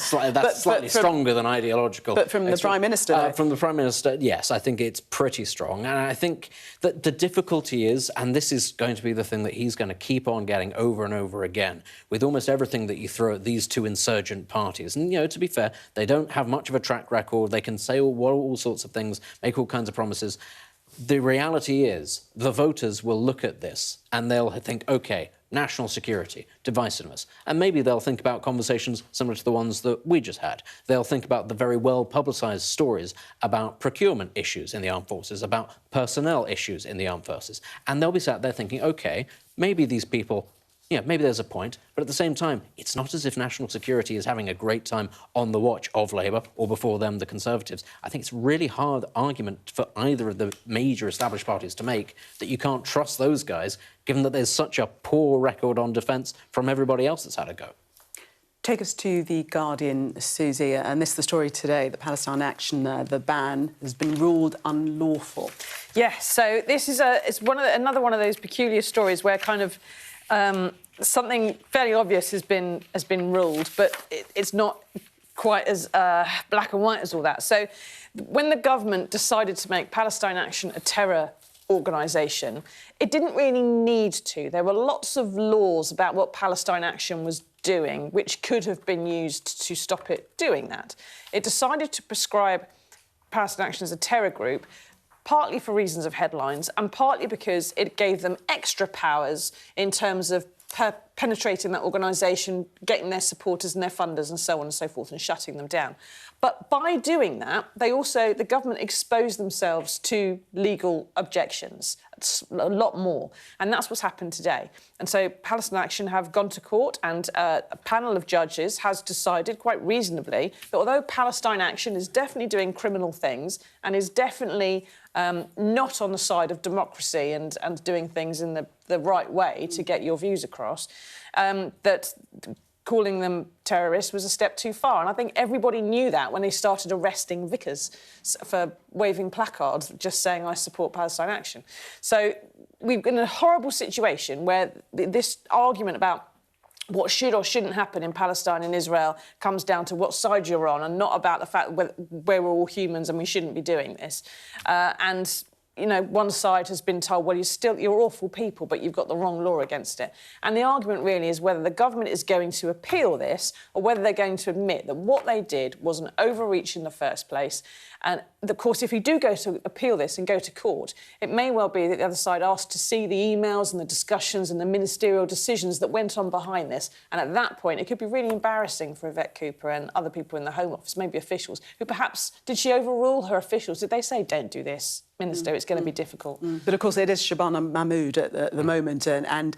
slightly stronger than ideological. But from the Prime Minister? From the Prime Minister, yes, I think it's pretty strong. And I think that the difficulty is, and this is going to be the thing that he's going to keep on getting over and over again, with almost everything that you throw at these two insurgent parties. And, you know, to be fair, they don't have much of a track record. They can say all sorts of things, make all kinds of promises. The reality is the voters will look at this and they'll think, OK, national security, divisiveness. And maybe they'll think about conversations similar to the ones that we just had. They'll think about the very well-publicised stories about procurement issues in the armed forces, about personnel issues in the armed forces. And they'll be sat there thinking, OK, maybe these people, yeah, maybe there's a point, but at the same time, it's not as if national security is having a great time on the watch of Labour or before them, the Conservatives. I think it's a really hard argument for either of the major established parties to make that you can't trust those guys, given that there's such a poor record on defence from everybody else that's had a go. Take us to The Guardian, Susie, and this is the story today, the Palestine Action, the ban has been ruled unlawful. Yes, so this is another one of those peculiar stories where kind of something fairly obvious has been ruled, but it's not quite as black and white as all that. So when the government decided to make Palestine Action a terror organisation, it didn't really need to. There were lots of laws about what Palestine Action was doing which could have been used to stop it doing that. It decided to prescribe Palestine Action as a terror group, partly for reasons of headlines and partly because it gave them extra powers in terms of penetrating that organisation, getting their supporters and their funders and so on and so forth and shutting them down. But by doing that, the government exposed themselves to legal objections, a lot more. And that's what's happened today. And so Palestine Action have gone to court and a panel of judges has decided quite reasonably that although Palestine Action is definitely doing criminal things and is definitely not on the side of democracy and doing things in the right way to get your views across, that calling them terrorists was a step too far. And I think everybody knew that when they started arresting vicars for waving placards just saying, I support Palestine Action. So we've been in a horrible situation where this argument about what should or shouldn't happen in Palestine and Israel comes down to what side you're on and not about the fact where we're all humans and we shouldn't be doing this. And you know, one side has been told, well, you're awful people, but you've got the wrong law against it. And the argument really is whether the government is going to appeal this or whether they're going to admit that what they did was an overreach in the first place. And, of course, if you do go to appeal this and go to court, it may well be that the other side asked to see the emails and the discussions and the ministerial decisions that went on behind this. And at that point, it could be really embarrassing for Yvette Cooper and other people in the Home Office, maybe officials, who perhaps, did she overrule her officials? Did they say, don't do this, Minister, it's going to be difficult? But, of course, it is Shabana Mahmood at the moment, and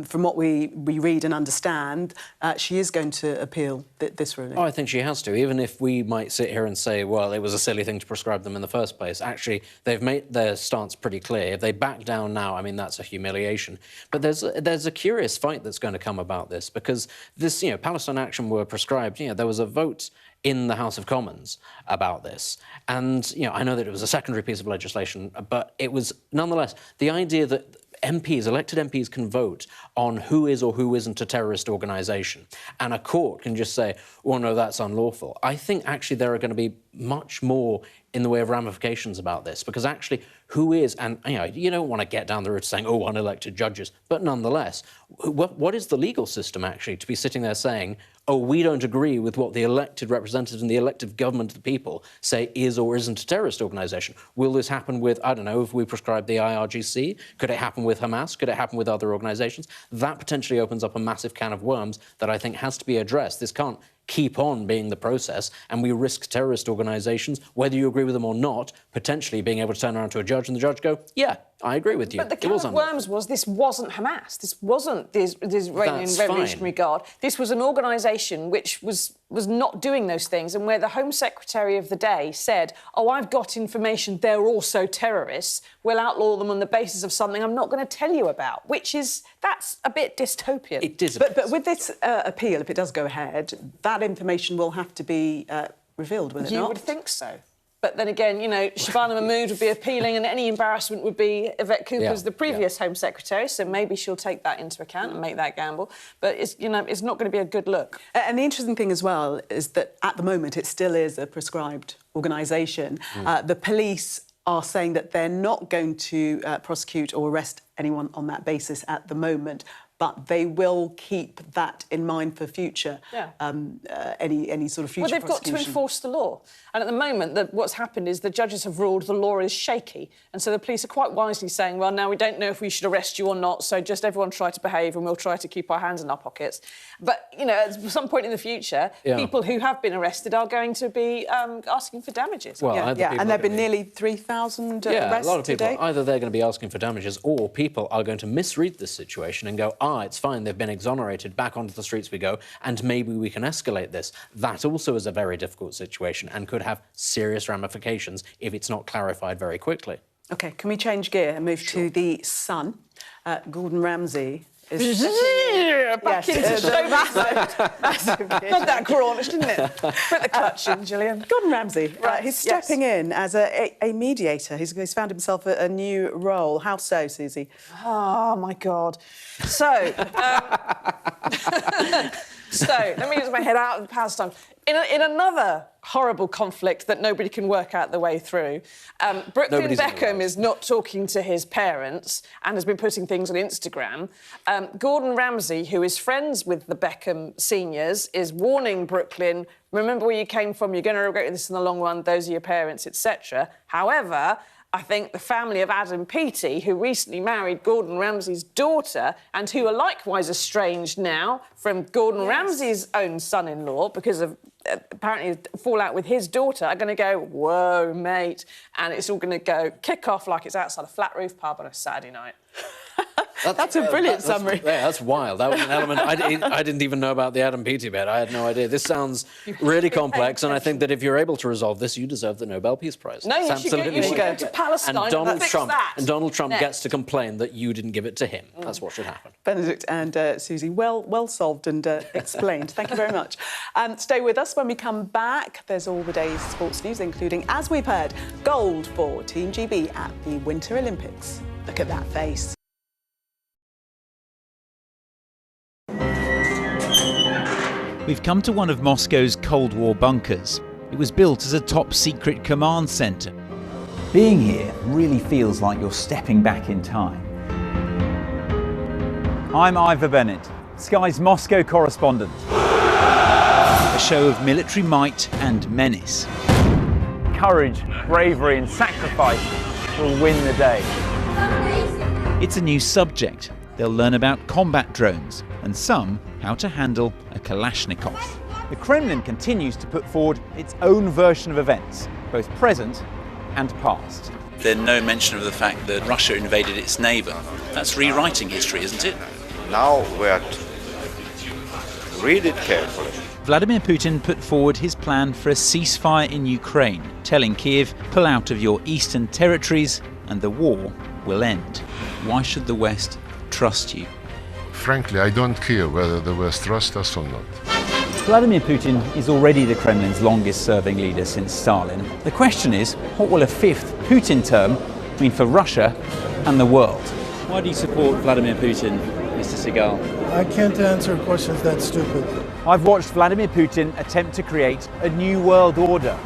from what we read and understand, she is going to appeal this ruling. Oh, I think she has to, even if we might sit here and say, well, it was a silly thing to prescribe them in the first place. Actually, they've made their stance pretty clear. If they back down now, I mean, that's a humiliation. But there's a curious fight that's going to come about this, because this, you know, Palestine Action were prescribed, you know, there was a vote in the House of Commons about this. And, you know, I know that it was a secondary piece of legislation, but it was nonetheless the idea that MPs, elected MPs, can vote on who is or who isn't a terrorist organisation. And a court can just say, well, no, that's unlawful. I think actually there are going to be much more in the way of ramifications about this, because actually who is, and you don't want to get down the road saying, oh, unelected judges, but nonetheless, what is the legal system actually to be sitting there saying, oh, we don't agree with what the elected representatives and the elected government of the people say is or isn't a terrorist organisation? Will this happen with, I don't know, if we prescribe the IRGC? Could it happen with Hamas? Could it happen with other organisations? That potentially opens up a massive can of worms that I think has to be addressed. This can't keep on being the process, and we risk terrorist organisations, whether you agree with them or not, potentially being able to turn around to a judge and the judge go, yeah, I agree with you. But the can of worms was this wasn't Hamas. This wasn't the Israeli Revolutionary Guard. This was an organisation which was not doing those things, and where the Home Secretary of the day said, oh, I've got information, they're also terrorists, we'll outlaw them on the basis of something I'm not going to tell you about, that's a bit dystopian. It is. But with this appeal, if it does go ahead, that information will have to be revealed, will it not? You would think so. But then again, you know, Shabana Mahmood would be appealing, and any embarrassment would be Yvette Cooper's, the previous Home Secretary. So maybe she'll take that into account and make that gamble. But it's, you know, it's not going to be a good look. And the interesting thing as well is that at the moment it still is a prescribed organisation. The police are saying that they're not going to prosecute or arrest anyone on that basis at the moment, but they will keep that in mind for future, any sort of future Well, they've got to enforce the law. And at the moment, what's happened is the judges have ruled the law is shaky. And so the police are quite wisely saying, well, now we don't know if we should arrest you or not, so just everyone try to behave and we'll try to keep our hands in our pockets. But, you know, at some point in the future, people who have been arrested are going to be asking for damages. Well, and there have been nearly 3,000 arrests a lot of people. today. Either they're going to be asking for damages or people are going to misread this situation and go, it's fine, they've been exonerated, back onto the streets we go, and maybe we can escalate this. That also is a very difficult situation and could have serious ramifications if it's not clarified very quickly. OK, can we change gear and move to the Sun? Gordon Ramsay is... back into show massive. Not that Cornish, didn't it? Put the clutch in, Gillian. Gordon Ramsay, he's stepping in as a mediator. He's found himself a new role. How so, Susie? Oh, my God. So, let me use my head out of Palestine. In another horrible conflict that nobody can work out the way through, Brooklyn Beckham is not talking to his parents and has been putting things on Instagram. Gordon Ramsay, who is friends with the Beckham seniors, is warning Brooklyn, remember where you came from, you're going to regret this in the long run, those are your parents, etc. However, I think the family of Adam Peaty, who recently married Gordon Ramsay's daughter and who are likewise estranged now from Gordon Ramsay's own son-in-law because of apparently fallout with his daughter, are going to go, whoa, mate, and it's all going to go kick off like it's outside a flat roof pub on a Saturday night. That's a brilliant summary. That's wild. That was an element. I didn't even know about the Adam Peaty bit. I had no idea. This sounds really complex, and I think that if you're able to resolve this, you deserve the Nobel Peace Prize. No, you should go to Palestine and Donald fix Trump, that. And Donald Trump gets to complain that you didn't give it to him. That's what should happen. Benedict and Susie, well solved and explained. Thank you very much. Stay with us when we come back. There's all the day's sports news, including, as we've heard, gold for Team GB at the Winter Olympics. Look at that face. We've come to one of Moscow's Cold War bunkers. It was built as a top-secret command centre. Being here really feels like you're stepping back in time. I'm Ivor Bennett, Sky's Moscow correspondent. A show of military might and menace. Courage, bravery and sacrifice will win the day. It's a new subject. They'll learn about combat drones and some how to handle a Kalashnikov. The Kremlin continues to put forward its own version of events, both present and past. There's no mention of the fact that Russia invaded its neighbour. That's rewriting history, isn't it? Now we have to read it carefully. Vladimir Putin put forward his plan for a ceasefire in Ukraine, telling Kiev, pull out of your eastern territories and the war will end. Why should the West trust you? Frankly, I don't care whether the West trusts us or not. Vladimir Putin is already the Kremlin's longest-serving leader since Stalin. The question is, what will a fifth Putin term mean for Russia and the world? Why do you support Vladimir Putin, Mr. Segal? I can't answer questions that stupid. I've watched Vladimir Putin attempt to create a new world order.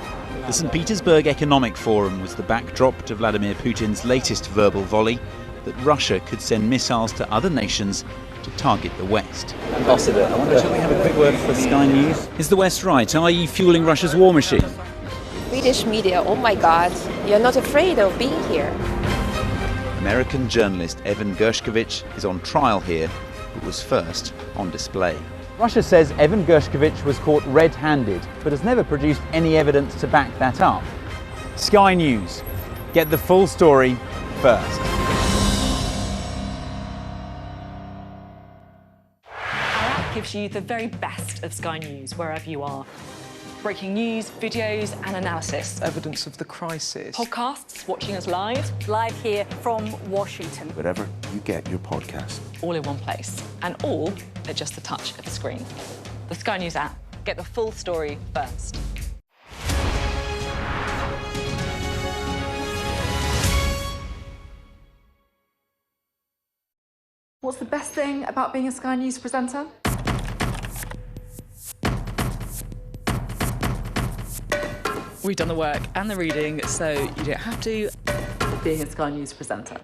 The St. Petersburg Economic Forum was the backdrop to Vladimir Putin's latest verbal volley that Russia could send missiles to other nations to target the West. Ambassador, I wonder, shall we have a quick word for Sky News? Is the West right? Are you fueling Russia's war machine? British media, oh my God, you're not afraid of being here. American journalist Evan Gershkovich is on trial here, but was first on display. Russia says Evan Gershkovich was caught red-handed, but has never produced any evidence to back that up. Sky News, get the full story first. Gives you the very best of Sky News wherever you are. Breaking news, videos and analysis. Evidence of the crisis. Podcasts, watching us live. Live here from Washington. Wherever you get your podcast. All in one place. And all at just the touch of the screen. The Sky News app. Get the full story first. What's the best thing about being a Sky News presenter? We've done the work and the reading, so you don't have to. Being a Sky News presenter.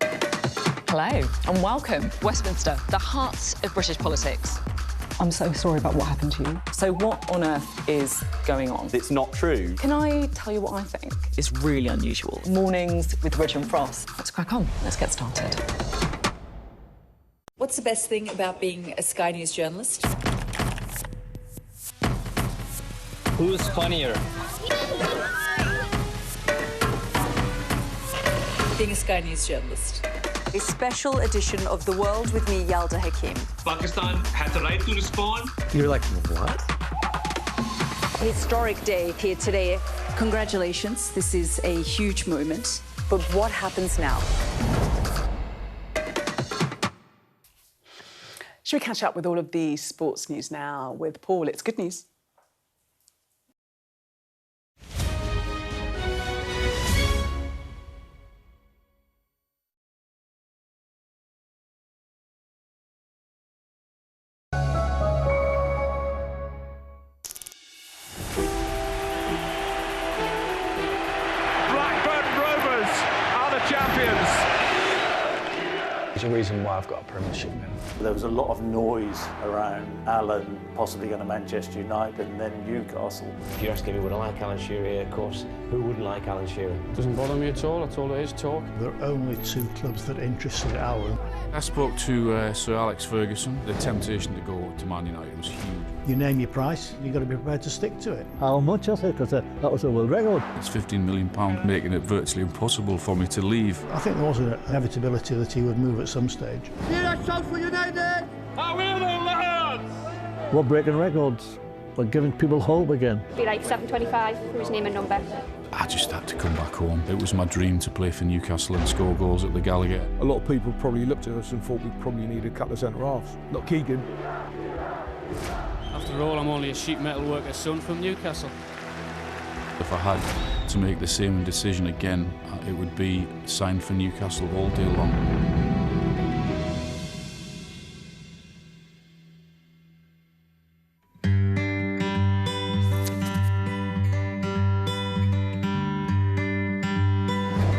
Hello and welcome. Westminster, the heart of British politics. I'm so sorry about what happened to you. So what on earth is going on? It's not true. Can I tell you what I think? It's really unusual. Mornings with Rich and Frost. Let's crack on. Let's get started. What's the best thing about being a Sky News journalist? Who's funnier? Being a Sky News journalist. A special edition of The World with me, Yalda Hakim. Pakistan had the right to respond. You're like, what? A historic day here today. Congratulations, this is a huge moment. But what happens now? Should we catch up with all of the sports news now with Paul? It's good news. There's a reason why I've got a Premiership now. There was a lot of noise around Alan possibly going to Manchester United and then Newcastle. If you're asking me would I like Alan Shearer, of course, who wouldn't like Alan Shearer? Doesn't bother me at all, that's all it is, talk. There are only two clubs that interested Alan. I spoke to Sir Alex Ferguson. The temptation to go to Man United was huge. You name your price, you've got to be prepared to stick to it. How much was it? Because that was a world record. It's £15 million, making it virtually impossible for me to leave. I think there was an inevitability that he would move at some stage. For United! I will, lads! We're breaking records. We're giving people hope again. Be like 725 for his name and number. I just had to come back home. It was my dream to play for Newcastle and score goals at the Gallagher. A lot of people probably looked at us and thought we probably needed a couple of centre-halves. Not Keegan. After all, I'm only a sheet metal worker's son from Newcastle. If I had to make the same decision again, it would be signed for Newcastle all day long.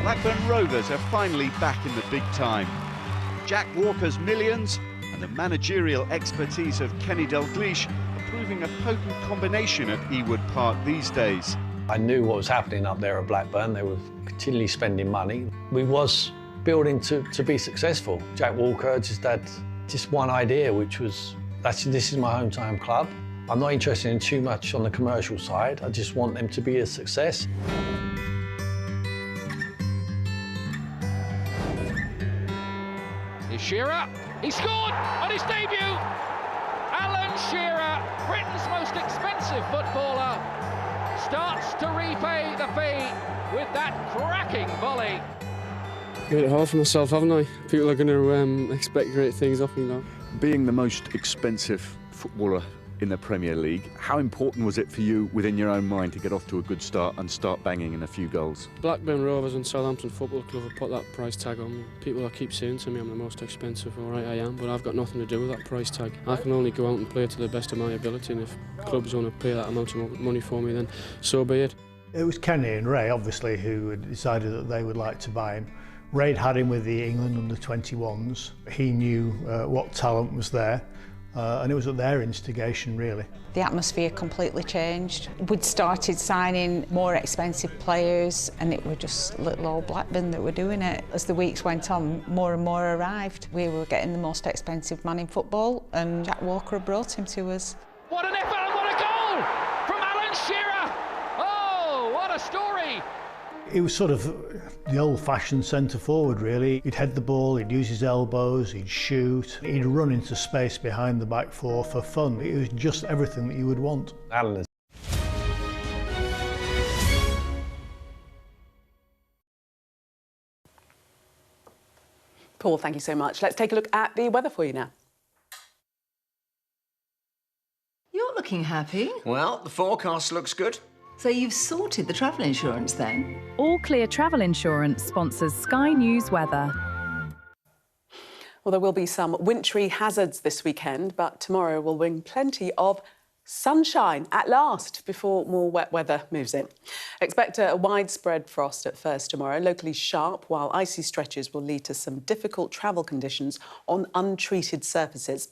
Blackburn Rovers are finally back in the big time. Jack Walker's millions and the managerial expertise of Kenny Dalglish are proving a potent combination at Ewood Park these days. I knew what was happening up there at Blackburn. They were continually spending money. We was building to be successful. Jack Walker just had one idea, which was, this is my hometown club. I'm not interested in too much on the commercial side. I just want them to be a success. Shearer, he scored on his debut! Alan Shearer, Britain's most expensive footballer, starts to repay the fee with that cracking volley. Made it hard for myself, haven't I? People are going to expect great things of me now. Being the most expensive footballer in the Premier League, how important was it for you within your own mind to get off to a good start and start banging in a few goals? Blackburn Rovers and Southampton Football Club have put that price tag on me. People keep saying to me I'm the most expensive, all right I am, but I've got nothing to do with that price tag. I can only go out and play to the best of my ability, and if clubs want to pay that amount of money for me, then so be it. It was Kenny and Ray, obviously, who had decided that they would like to buy him. Ray had him with the England under-21s. He knew what talent was there. And it was at their instigation, really. The atmosphere completely changed. We'd started signing more expensive players, and it were just little old Blackburn that were doing it. As the weeks went on, more and more arrived. We were getting the most expensive man in football, and Jack Walker brought him to us. What an effort and what a goal from Alan Shearer! Oh, what a story! He was sort of the old-fashioned centre-forward, really. He'd head the ball, he'd use his elbows, he'd shoot, he'd run into space behind the back four for fun. It was just everything that you would want. Alan is Paul, thank you so much. Let's take a look at the weather for you now. You're looking happy. Well, the forecast looks good. So you've sorted the travel insurance then? All Clear Travel Insurance sponsors Sky News Weather. Well, there will be some wintry hazards this weekend, but tomorrow will bring plenty of sunshine at last before more wet weather moves in. Expect a widespread frost at first tomorrow, locally sharp, while icy stretches will lead to some difficult travel conditions on untreated surfaces.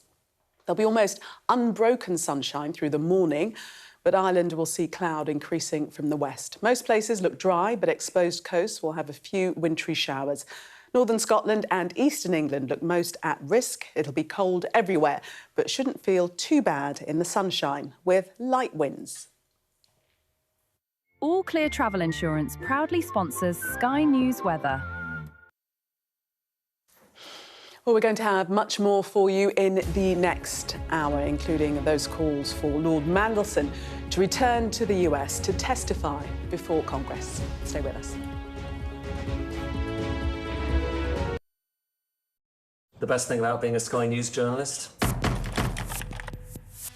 There'll be almost unbroken sunshine through the morning, but Ireland will see cloud increasing from the west. Most places look dry, but exposed coasts will have a few wintry showers. Northern Scotland and eastern England look most at risk. It'll be cold everywhere, but shouldn't feel too bad in the sunshine, with light winds. All Clear Travel Insurance proudly sponsors Sky News Weather. Well, we're going to have much more for you in the next hour, including those calls for Lord Mandelson to return to the US to testify before Congress. Stay with us. The best thing about being a Sky News journalist?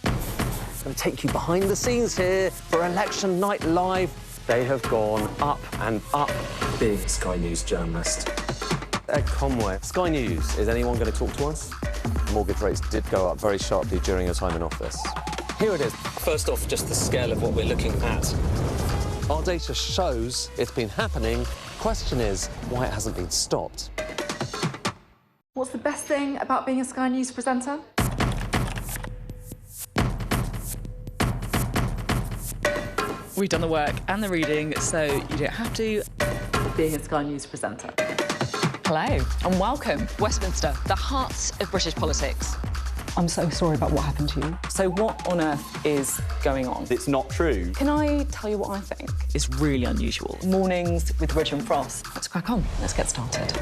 I'm going to take you behind the scenes here for Election Night Live. They have gone up and up. Being a Sky News journalist. Ed Conway, Sky News, is anyone going to talk to us? Mortgage rates did go up very sharply during your time in office. Here it is. First off, just the scale of what we're looking at. Our data shows it's been happening. Question is, why it hasn't been stopped. What's the best thing about being a Sky News presenter? We've done the work and the reading, so you don't have to. Being a Sky News presenter. Hello and welcome. Westminster, the heart of British politics. I'm so sorry about what happened to you. So what on earth is going on? It's not true. Can I tell you what I think? It's really unusual. Mornings with Ridge and Frost. Let's crack on. Let's get started.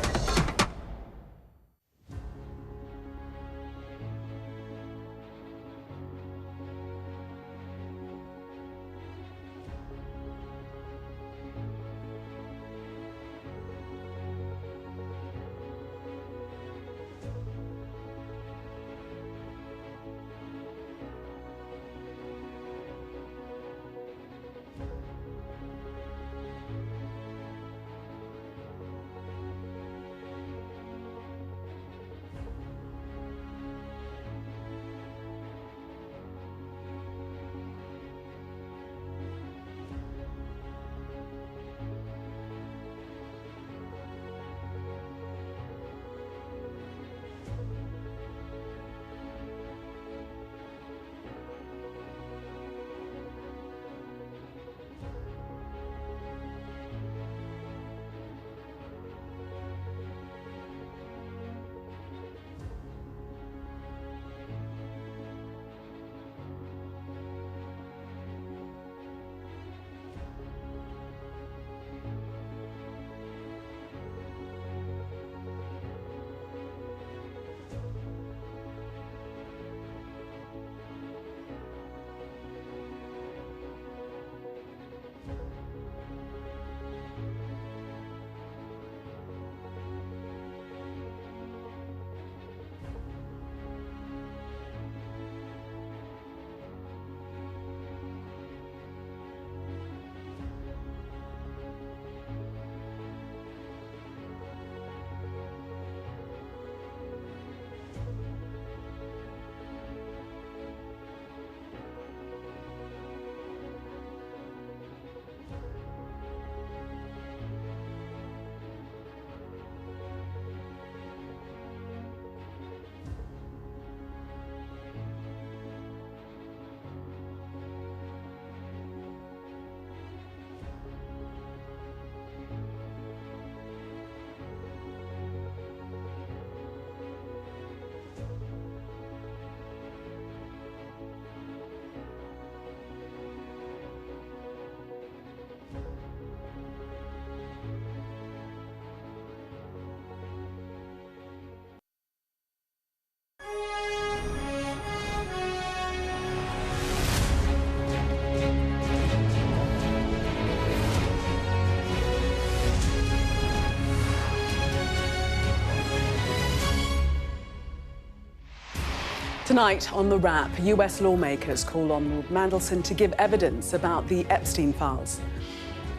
Tonight on The Wrap, US lawmakers call on Lord Mandelson to give evidence about the Epstein files.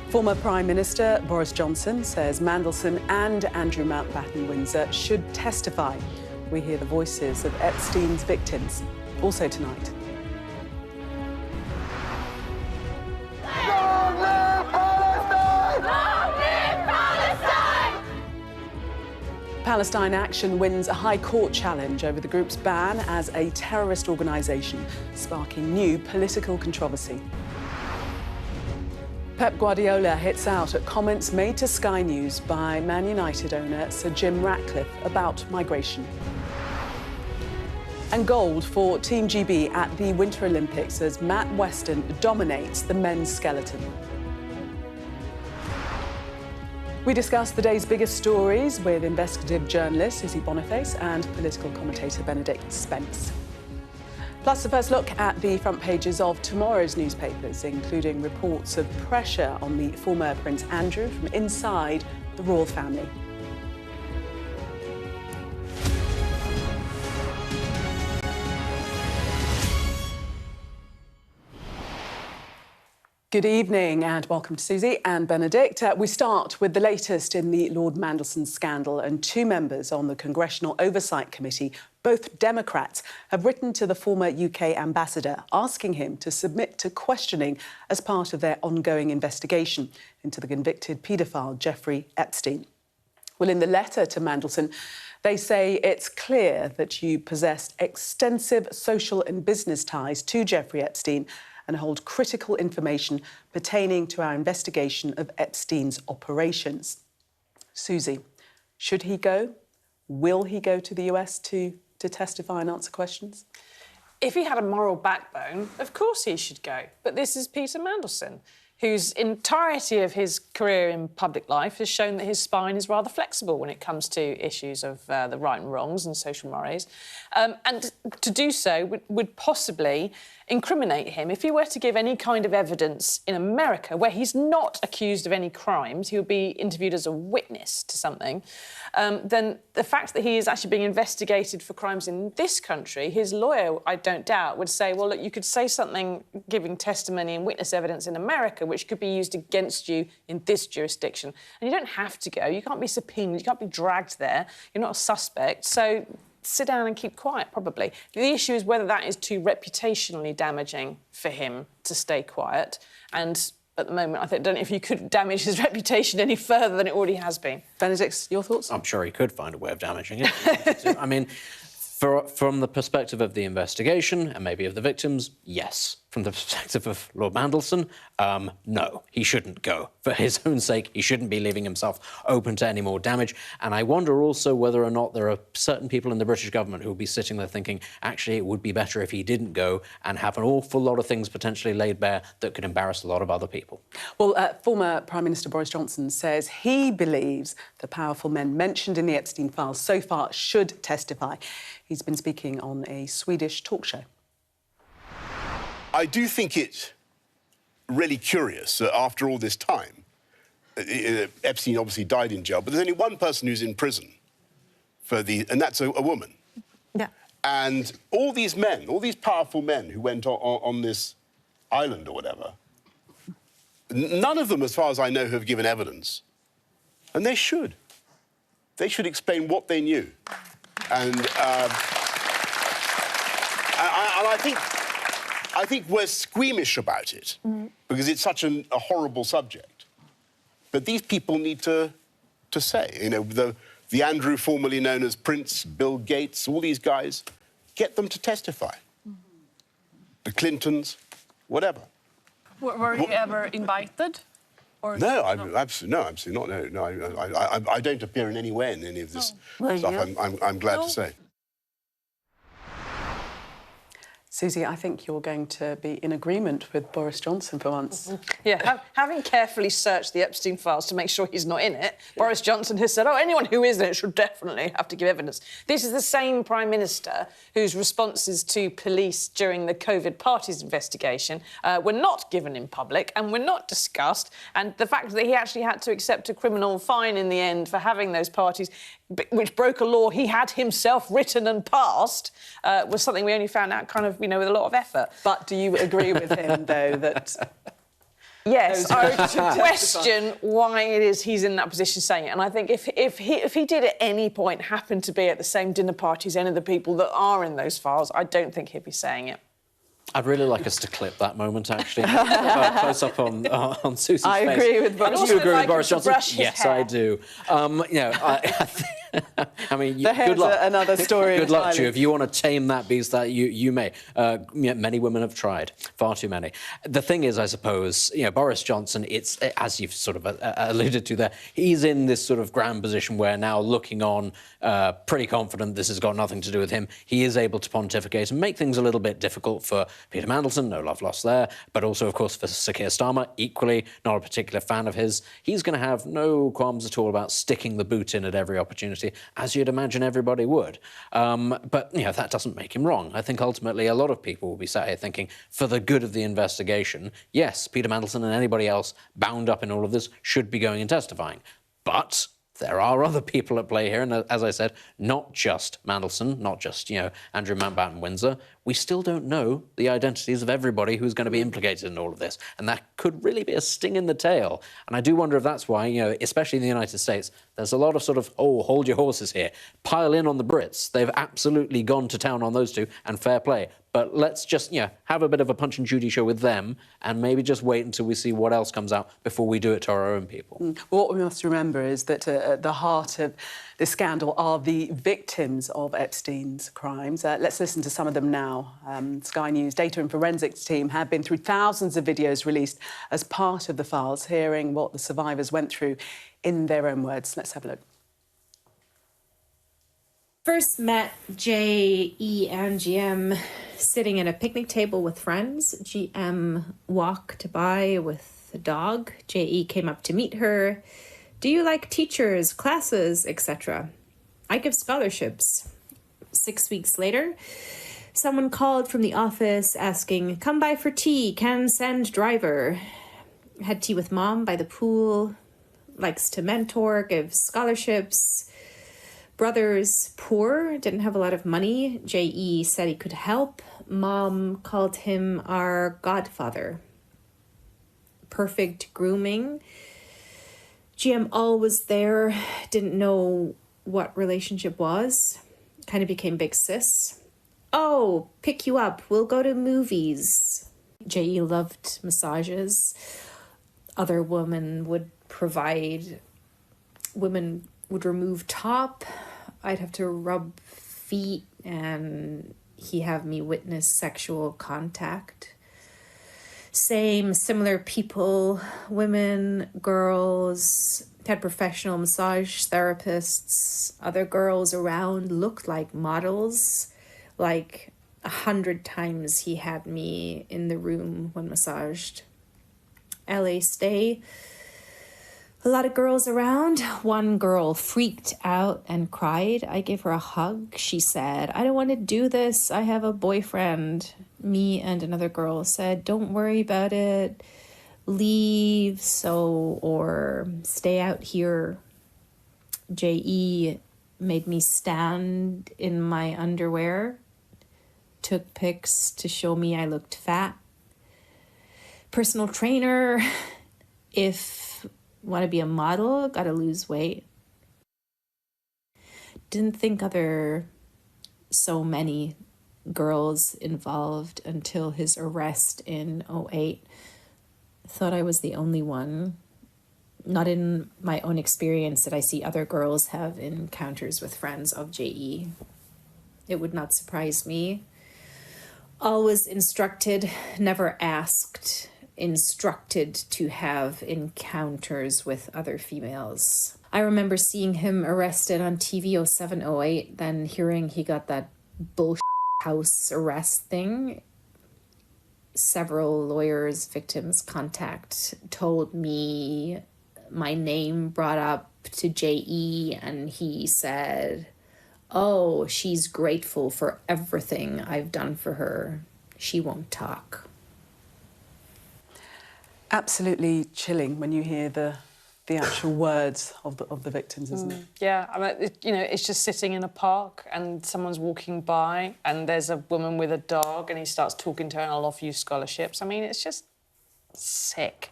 Former Prime Minister Boris Johnson says Mandelson and Andrew Mountbatten Windsor should testify. we hear the voices of Epstein's victims, also tonight. Long live Palestine! Long live Palestine! Palestine Action wins a High Court challenge over the group's ban as a terrorist organisation, sparking new political controversy. Pep Guardiola hits out at comments made to Sky News by Man United owner Sir Jim Ratcliffe about migration. And gold for Team GB at the Winter Olympics as Matt Weston dominates the men's skeleton. We discuss the day's biggest stories with investigative journalist Susie Boniface and political commentator Benedict Spence. Plus, the first look at the front pages of tomorrow's newspapers, including reports of pressure on the former Prince Andrew from inside the royal family. Good evening and welcome to Susie and Benedict. We start with the latest in the Lord Mandelson scandal, and two members on the Congressional Oversight Committee, both Democrats, have written to the former UK ambassador asking him to submit to questioning as part of their ongoing investigation into the convicted paedophile Jeffrey Epstein. Well, in the letter to Mandelson, they say it's clear that you possessed extensive social and business ties to Jeffrey Epstein and hold critical information pertaining to our investigation of Epstein's operations. Susie, should he go? Will he go to the US to testify and answer questions? If he had a moral backbone, of course he should go. But this is Peter Mandelson, whose entirety of his career in public life has shown that his spine is rather flexible when it comes to issues of the right and wrongs and social mores. And to do so would possibly incriminate him. If he were to give any kind of evidence in America where he's not accused of any crimes, he would be interviewed as a witness to something, then the fact that he is actually being investigated for crimes in this country, his lawyer, I don't doubt, would say, well, look, you could say something giving testimony and witness evidence in America which could be used against you in this jurisdiction. And you don't have to go. You can't be subpoenaed. You can't be dragged there. You're not a suspect. So sit down and keep quiet, probably. The issue is whether that is too reputationally damaging for him to stay quiet. And at the moment, I don't know if you could damage his reputation any further than it already has been. Benedict, your thoughts? I'm sure he could find a way of damaging it. I mean, from the perspective of the investigation and maybe of the victims, yes. From the perspective of Lord Mandelson, no, he shouldn't go. For his own sake, he shouldn't be leaving himself open to any more damage. And I wonder also whether or not there are certain people in the British government who will be sitting there thinking, actually, it would be better if he didn't go and have an awful lot of things potentially laid bare that could embarrass a lot of other people. Well, former Prime Minister Boris Johnson says he believes the powerful men mentioned in the Epstein files so far should testify. He's been speaking on a Swedish talk show. I do think it's really curious that after all this time, Epstein obviously died in jail, but there's only one person who's in prison and that's a woman. Yeah. And all these men, all these powerful men who went on this island or whatever, none of them, as far as I know, have given evidence. And they should. They should explain what they knew. And I think we're squeamish about it because it's such a horrible subject. But these people need to say, you know, the Andrew formerly known as Prince, Bill Gates, all these guys, get them to testify. The Clintons, whatever. Were you ever invited? Or no, absolutely not. No, I don't appear in any way in any of this stuff. I'm glad to say. Susie, I think you're going to be in agreement with Boris Johnson for once. Yeah, having carefully searched the Epstein files to make sure he's not in it, Boris Johnson has said, oh, anyone who is in it should definitely have to give evidence. This is the same Prime Minister whose responses to police during the COVID parties investigation were not given in public and were not discussed. And the fact that he actually had to accept a criminal fine in the end for having those parties, which broke a law he had himself written and passed, was something we only found out kind of, you know, with a lot of effort. But do you agree with him, though, that Yes, I would question why it is he's in that position saying it. And I think if he did at any point happen to be at the same dinner party as any of the people that are in those files, I don't think he'd be saying it. I'd really like us to clip that moment, actually. Close up on Susie's face. I agree with Boris. Do you agree with Boris Johnson? Yes, I do. I mean, the good luck. Another story. Good luck to you. If you want to tame that beast, that you may. Many women have tried, far too many. The thing is, I suppose, Boris Johnson. It's as you've sort of alluded to there. He's in this sort of grand position where now, looking on, pretty confident this has got nothing to do with him. He is able to pontificate and make things a little bit difficult for Peter Mandelson, no love lost there, but also, of course, for Sir Keir Starmer, equally not a particular fan of his. He's going to have no qualms at all about sticking the boot in at every opportunity, as you'd imagine everybody would. But, that doesn't make him wrong. I think ultimately a lot of people will be sat here thinking, for the good of the investigation, yes, Peter Mandelson and anybody else bound up in all of this should be going and testifying. But there are other people at play here, and as I said, not just Mandelson, not just, Andrew Mountbatten-Windsor. We still don't know the identities of everybody who's going to be implicated in all of this, and that could really be a sting in the tail. And I do wonder if that's why, especially in the United States, there's a lot of sort of, hold your horses here, pile in on the Brits. They've absolutely gone to town on those two, and fair play. But let's just, have a bit of a Punch and Judy show with them and maybe just wait until we see what else comes out before we do it to our own people. Well, what we must remember is that at the heart of this scandal are the victims of Epstein's crimes. Let's listen to some of them now. Sky News data and forensics team have been through thousands of videos released as part of the files, hearing what the survivors went through in their own words. Let's have a look. First met J.E. and GM sitting at a picnic table with friends. GM walked by with a dog. J.E. came up to meet her. Do you like teachers, classes, etc.? I give scholarships. 6 weeks later, someone called from the office asking, come by for tea, can send driver. Had tea with mom by the pool, likes to mentor, gives scholarships. Brothers, poor, didn't have a lot of money. J.E. said he could help. Mom called him our godfather. Perfect grooming. GM always there, didn't know what relationship was. Kind of became big sis. Oh, pick you up, we'll go to movies. J.E. loved massages. Other women would provide. Women would remove top. I'd have to rub feet and he have me witness sexual contact. Similar people, women, girls, had professional massage therapists. Other girls around looked like models. Like 100 times he had me in the room when massaged. LA stay. A lot of girls around. One girl freaked out and cried. I gave her a hug. She said, I don't want to do this. I have a boyfriend. Me and another girl said, don't worry about it. Leave or stay out here. J.E. made me stand in my underwear. Took pics to show me I looked fat. Personal trainer. If want to be a model, gotta lose weight. Didn't think so many girls involved until his arrest in 2008. Thought I was the only one. Not in my own experience did I see other girls have encounters with friends of J.E. It would not surprise me. Always instructed, never asked. Instructed to have encounters with other females. I remember seeing him arrested on TV 07-08, then hearing he got that bullshit house arrest thing. Several lawyers, victims contact told me my name brought up to J.E. and he said, oh, she's grateful for everything I've done for her. She won't talk. Absolutely chilling when you hear the actual words of the victims, isn't it? Yeah, I mean, it's just sitting in a park and someone's walking by and there's a woman with a dog and he starts talking to her and I'll offer you scholarships. I mean, it's just sick.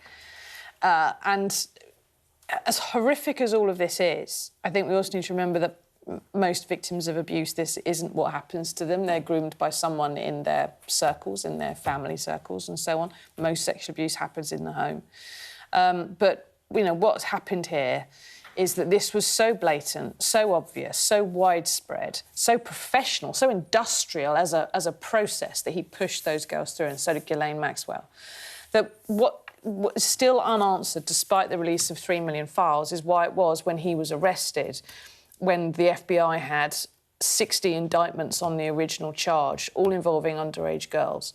And as horrific as all of this is, I think we also need to remember that most victims of abuse, this isn't what happens to them. They're groomed by someone in their circles, in their family circles and so on. Most sexual abuse happens in the home. But, you know, what's happened here is that this was so blatant, so obvious, so widespread, so professional, so industrial as a process that he pushed those girls through, and so did Gillian Maxwell. That what is still unanswered, despite the release of 3 million files, is why it was when he was arrested, when the FBI had 60 indictments on the original charge, all involving underage girls,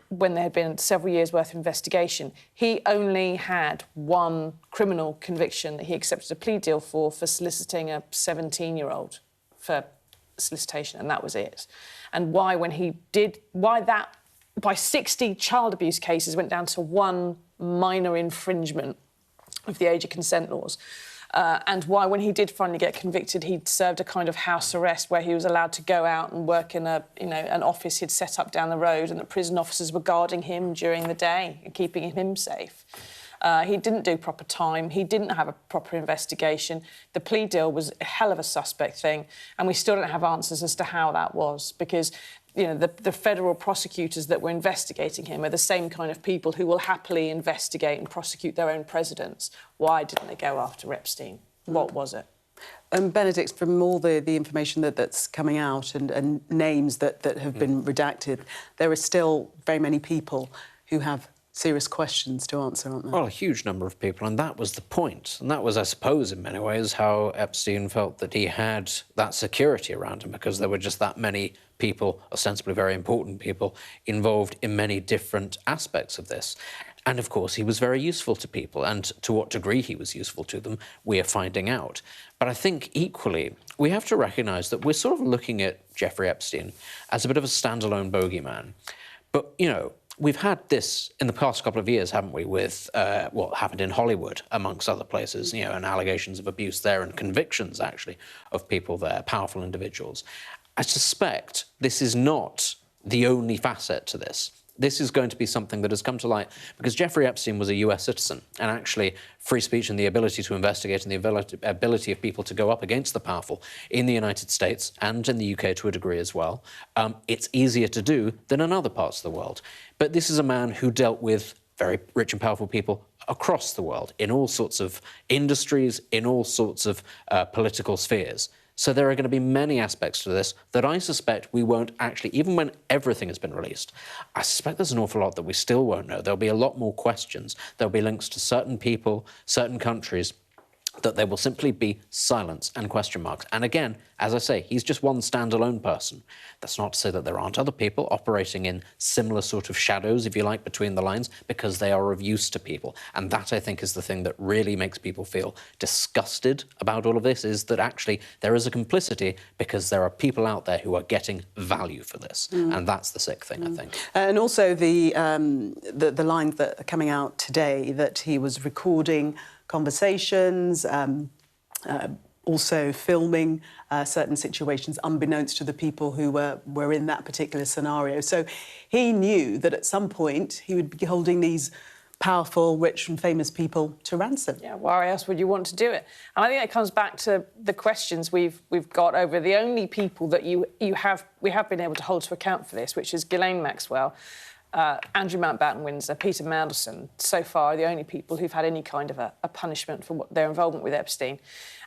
when there had been several years' worth of investigation, he only had one criminal conviction that he accepted a plea deal for soliciting a 17-year-old for solicitation, and that was it. And why, when he did, why that, by 60 child abuse cases, went down to one minor infringement of the age of consent laws. And why, when he did finally get convicted, he'd served a kind of house arrest where he was allowed to go out and work in an office he'd set up down the road, and the prison officers were guarding him during the day and keeping him safe. He didn't do proper time. He didn't have a proper investigation. The plea deal was a hell of a suspect thing, and we still don't have answers as to how that was, because you know, the federal prosecutors that were investigating him are the same kind of people who will happily investigate and prosecute their own presidents. Why didn't they go after Epstein? What was it? Benedict, from all the information that's coming out and names that have been redacted, there are still very many people who have serious questions to answer, aren't there? Well, a huge number of people, and that was the point. And that was, I suppose, in many ways, how Epstein felt that he had that security around him, because there were just that many people, ostensibly very important people, involved in many different aspects of this. And, of course, he was very useful to people, and to what degree he was useful to them, we are finding out. But I think, equally, we have to recognise that we're sort of looking at Jeffrey Epstein as a bit of a standalone bogeyman. But, you know, we've had this in the past couple of years, haven't we, with what happened in Hollywood, amongst other places, you know, and allegations of abuse there and convictions, actually, of people there, powerful individuals. I suspect this is not the only facet to this. This is going to be something that has come to light because Jeffrey Epstein was a US citizen, and actually free speech and the ability to investigate and the ability of people to go up against the powerful in the United States and in the UK to a degree as well, it's easier to do than in other parts of the world. But this is a man who dealt with very rich and powerful people across the world, in all sorts of industries, in all sorts of political spheres. So there are going to be many aspects to this that I suspect we won't actually, even when everything has been released, I suspect there's an awful lot that we still won't know. There'll be a lot more questions. There'll be links to certain people, certain countries, that there will simply be silence and question marks. And again, as I say, he's just one standalone person. That's not to say that there aren't other people operating in similar sort of shadows, if you like, between the lines, because they are of use to people. And that, I think, is the thing that really makes people feel disgusted about all of this, is that actually there is a complicity because there are people out there who are getting value for this. And that's the sick thing, I think. And also the lines that are coming out today, that he was recording conversations, also filming certain situations unbeknownst to the people who were in that particular scenario. So he knew that at some point he would be holding these powerful, rich and famous people to ransom. Yeah, why else would you want to do it? And I think that comes back to the questions we've got over the only people that we have been able to hold to account for this, which is Ghislaine Maxwell, Andrew Mountbatten-Windsor, Peter Mandelson, so far the only people who've had any kind of a punishment for their involvement with Epstein.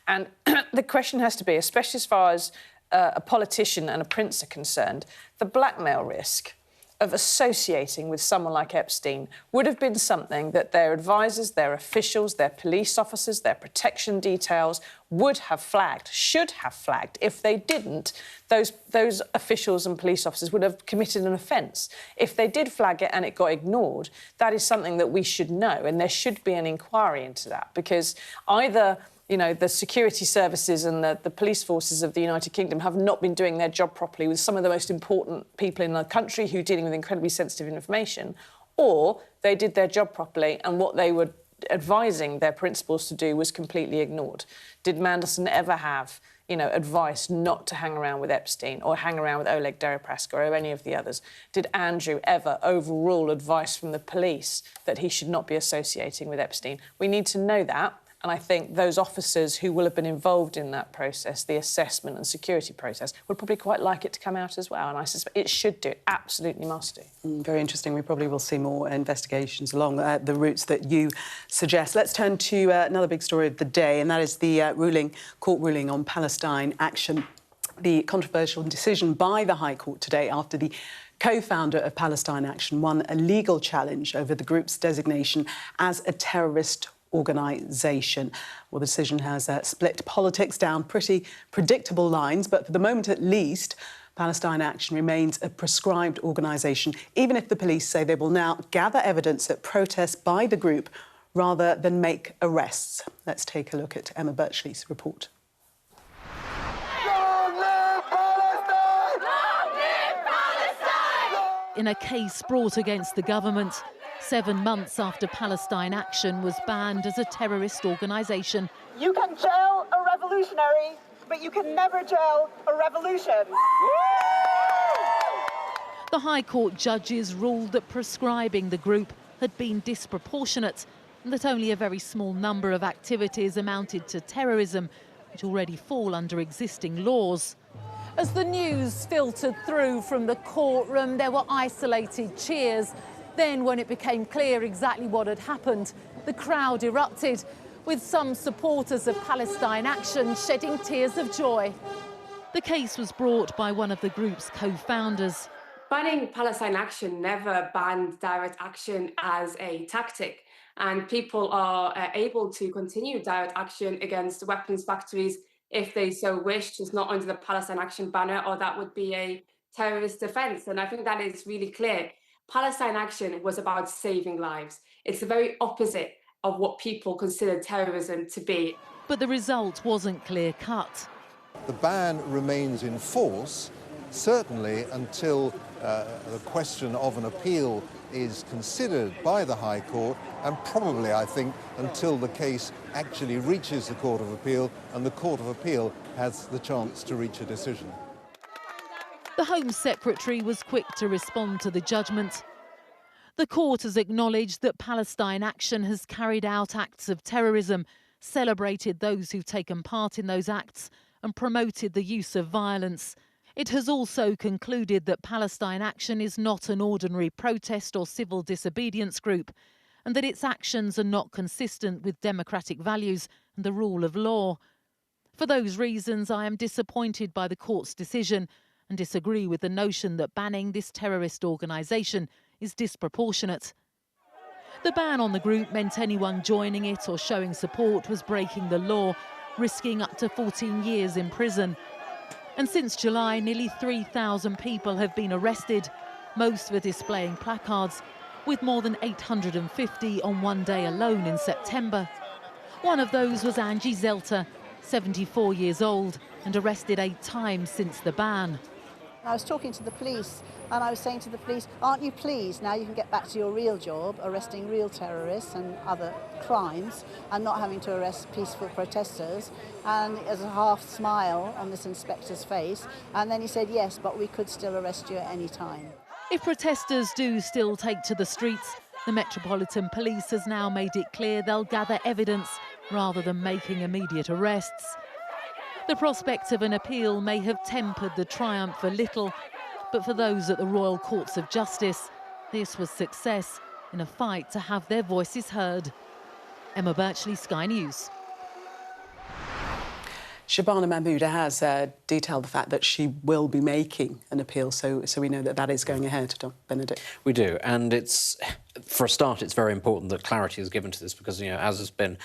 And the question has to be, especially as far as a politician and a prince are concerned, the blackmail risk of associating with someone like Epstein would have been something that their advisors, their officials, their police officers, their protection details would have flagged, should have flagged. If they didn't, those officials and police officers would have committed an offence. If they did flag it and it got ignored, that is something that we should know, and there should be an inquiry into that, because either the security services and the police forces of the United Kingdom have not been doing their job properly with some of the most important people in the country who are dealing with incredibly sensitive information, or they did their job properly and what they were advising their principals to do was completely ignored? Did Mandelson ever have, you know, advice not to hang around with Epstein or hang around with Oleg Deripaska or any of the others? Did Andrew ever overrule advice from the police that he should not be associating with Epstein? We need to know that. And I think those officers who will have been involved in that process, the assessment and security process, would probably quite like it to come out as well. And I suspect it should do, it absolutely must do. Very interesting. We probably will see more investigations along the routes that you suggest. Let's turn to another big story of the day, and that is the court ruling on Palestine Action. The controversial decision by the High Court today after the co-founder of Palestine Action won a legal challenge over the group's designation as a terrorist organisation. Well, the decision has split politics down pretty predictable lines, but for the moment at least, Palestine Action remains a proscribed organisation, even if the police say they will now gather evidence at protests by the group rather than make arrests. Let's take a look at Emma Birchley's report. In a case brought against the government, 7 months after Palestine Action was banned as a terrorist organisation. You can jail a revolutionary, but you can never jail a revolution. The High Court judges ruled that proscribing the group had been disproportionate and that only a very small number of activities amounted to terrorism, which already fall under existing laws. As the news filtered through from the courtroom, there were isolated cheers. Then, when it became clear exactly what had happened, the crowd erupted, with some supporters of Palestine Action shedding tears of joy. The case was brought by one of the group's co-founders. Banning Palestine Action never banned direct action as a tactic, and people are able to continue direct action against weapons factories if they so wish, just not under the Palestine Action banner, or that would be a terrorist offence. And I think that is really clear. Palestine Action was about saving lives. It's the very opposite of what people consider terrorism to be. But the result wasn't clear-cut. The ban remains in force, certainly until the question of an appeal is considered by the High Court, and probably, I think, until the case actually reaches the Court of Appeal and the Court of Appeal has the chance to reach a decision. The Home Secretary was quick to respond to the judgment. The court has acknowledged that Palestine Action has carried out acts of terrorism, celebrated those who've taken part in those acts and promoted the use of violence. It has also concluded that Palestine Action is not an ordinary protest or civil disobedience group, and that its actions are not consistent with democratic values and the rule of law. For those reasons, I am disappointed by the court's decision and disagree with the notion that banning this terrorist organisation is disproportionate. The ban on the group meant anyone joining it or showing support was breaking the law, risking up to 14 years in prison. And since July, nearly 3,000 people have been arrested, most for displaying placards, with more than 850 on one day alone in September. One of those was Angie Zelter, 74 years old, and arrested 8 times since the ban. I was talking to the police and I was saying to the police, aren't you pleased now you can get back to your real job, arresting real terrorists and other crimes, and not having to arrest peaceful protesters? And there's a half smile on this inspector's face, and then he said, yes, but we could still arrest you at any time. If protesters do still take to the streets, the Metropolitan Police has now made it clear they'll gather evidence rather than making immediate arrests. The prospect of an appeal may have tempered the triumph a little, but for those at the Royal Courts of Justice, this was success in a fight to have their voices heard. Emma Birchley, Sky News. Shabana Mahmouda has detailed the fact that she will be making an appeal, so we know that that is going ahead, Benedict. We do, and it's, for a start, it's very important that clarity is given to this because, you know, as has been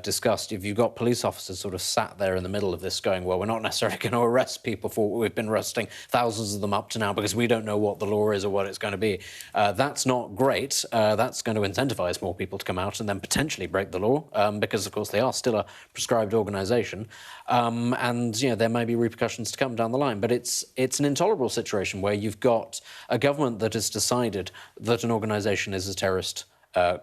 discussed, if you've got police officers sort of sat there in the middle of this going, well, we're not necessarily going to arrest people for what we've been arresting thousands of them up to now because we don't know what the law is or what it's going to be. That's not great. That's going to incentivise more people to come out and then potentially break the law because, of course, they are still a prescribed organisation. And, you know, there may be repercussions to come down the line. But it's an intolerable situation where you've got a government that has decided that an organisation is a terrorist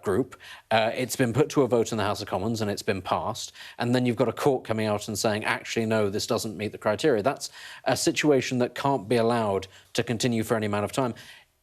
group. It's been put to a vote in the House of Commons and it's been passed. And then you've got a court coming out and saying, actually, no, this doesn't meet the criteria. That's a situation that can't be allowed to continue for any amount of time.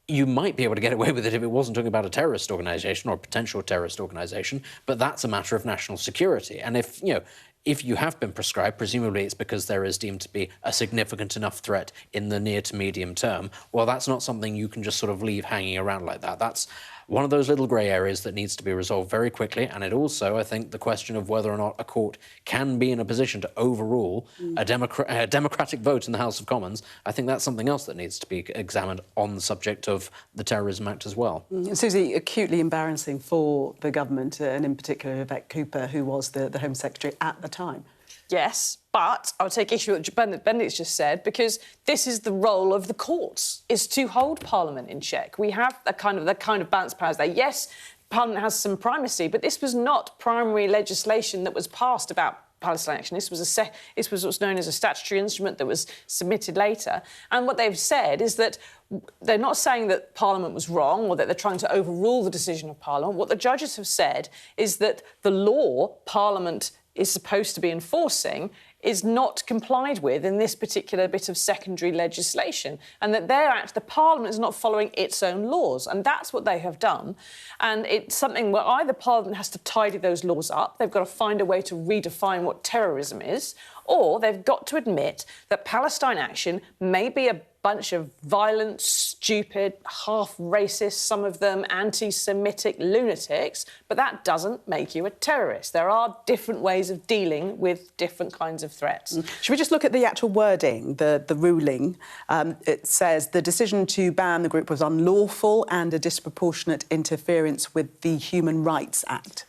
You might be able to get away with it if it wasn't talking about a terrorist organisation or a potential terrorist organisation, but that's a matter of national security. And if, you know, if you have been prescribed, presumably it's because there is deemed to be a significant enough threat in the near to medium term. Well, that's not something you can just sort of leave hanging around like that. That's one of those little grey areas that needs to be resolved very quickly. And it also, I think, the question of whether or not a court can be in a position to overrule a democratic vote in the House of Commons, I think that's something else that needs to be examined on the subject of the Terrorism Act as well. Susie, acutely embarrassing for the government, and in particular Yvette Cooper, who was the Home Secretary at the time. Yes, but I would take issue with what Benedict's just said, because this is the role of the courts, is to hold Parliament in check. We have the kind of balance of powers there. Yes, Parliament has some primacy, but this was not primary legislation that was passed about Palestine Action. This was what's known as a statutory instrument that was submitted later. And what they've said is that they're not saying that Parliament was wrong or that they're trying to overrule the decision of Parliament. What the judges have said is that the law Parliament is supposed to be enforcing is not complied with in this particular bit of secondary legislation, and that the Parliament is not following its own laws, and that's what they have done. And it's something where either Parliament has to tidy those laws up, they've got to find a way to redefine what terrorism is, or they've got to admit that Palestine Action may be a bunch of violent, stupid, half-racist, some of them anti-Semitic lunatics, but that doesn't make you a terrorist. There are different ways of dealing with different kinds of threats. Should we just look at the actual wording, the ruling? It says the decision to ban the group was unlawful and a disproportionate interference with the Human Rights Act.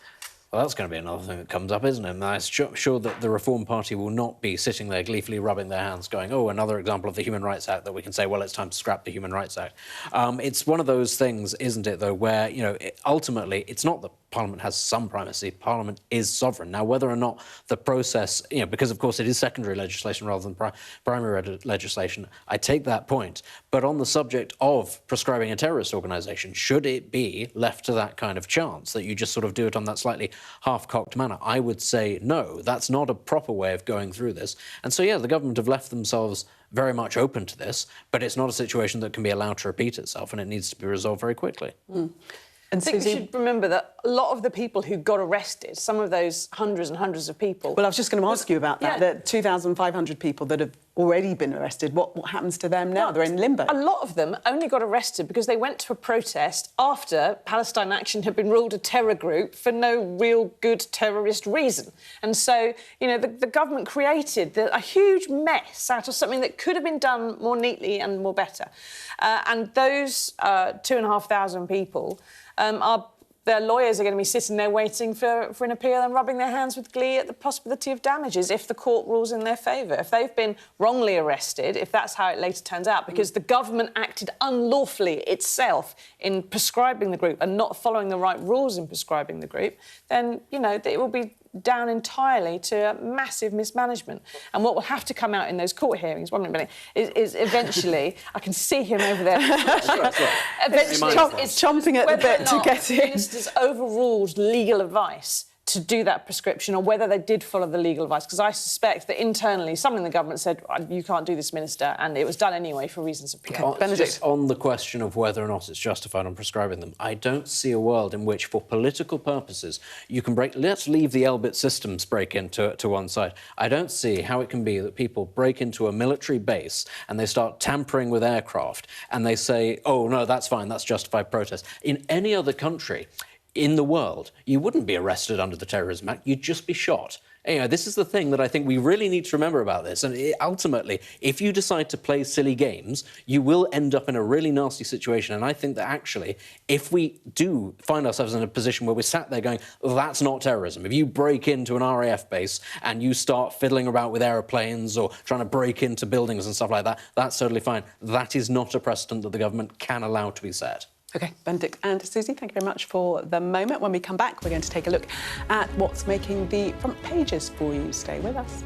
Well, that's going to be another thing that comes up, isn't it? And I'm sure that the Reform Party will not be sitting there gleefully rubbing their hands going, oh, another example of the Human Rights Act that we can say, well, it's time to scrap the Human Rights Act. It's one of those things, isn't it, though, where, you know, ultimately it's not that Parliament has some primacy. Parliament is sovereign. Now, whether or not the process, you know, because, of course, it is secondary legislation rather than primary legislation, I take that point. But on the subject of prescribing a terrorist organisation, should it be left to that kind of chance, that you just sort of do it on that slightly half-cocked manner? I would say no, that's not a proper way of going through this. And so, yeah, the government have left themselves very much open to this, but it's not a situation that can be allowed to repeat itself, and it needs to be resolved very quickly. And I think we should remember that a lot of the people who got arrested, some of those hundreds and hundreds of people... Well, I was just going to ask you about that, the 2,500 people that have already been arrested. What happens to them now? Well, they're in limbo. A lot of them only got arrested because they went to a protest after Palestine Action had been ruled a terror group for no real good terrorist reason. And so, you know, the government created a huge mess out of something that could have been done more neatly and more better. And those 2,500 people... their lawyers are going to be sitting there waiting for an appeal and rubbing their hands with glee at the possibility of damages if the court rules in their favour. If they've been wrongly arrested, if that's how it later turns out, because the government acted unlawfully itself in prescribing the group and not following the right rules in prescribing the group, then, you know, it will be down entirely to massive mismanagement. And what will have to come out in those court hearings, one minute, is eventually, I can see him over there. Eventually, it's chomping at the bit to get in. Ministers overruled legal advice to do that prescription, or whether they did follow the legal advice, because I suspect that internally someone in the government said, you can't do this, Minister, and it was done anyway for reasons of PR. Benedict. Just on the question of whether or not it's justified on prescribing them, I don't see a world in which, for political purposes, you can let's leave the Elbit systems break into one side. I don't see how it can be that people break into a military base and they start tampering with aircraft and they say, oh, no, that's fine, that's justified protest. In any other country in the world, you wouldn't be arrested under the Terrorism Act, you'd just be shot. You know, this is the thing that I think we really need to remember about this. And ultimately, if you decide to play silly games, you will end up in a really nasty situation. And I think that actually, if we do find ourselves in a position where we're sat there going, well, that's not terrorism. If you break into an RAF base and you start fiddling about with aeroplanes or trying to break into buildings and stuff like that, that's totally fine. That is not a precedent that the government can allow to be set. OK, Benedict and Susie, thank you very much for the moment. When we come back, we're going to take a look at what's making the front pages for you. Stay with us.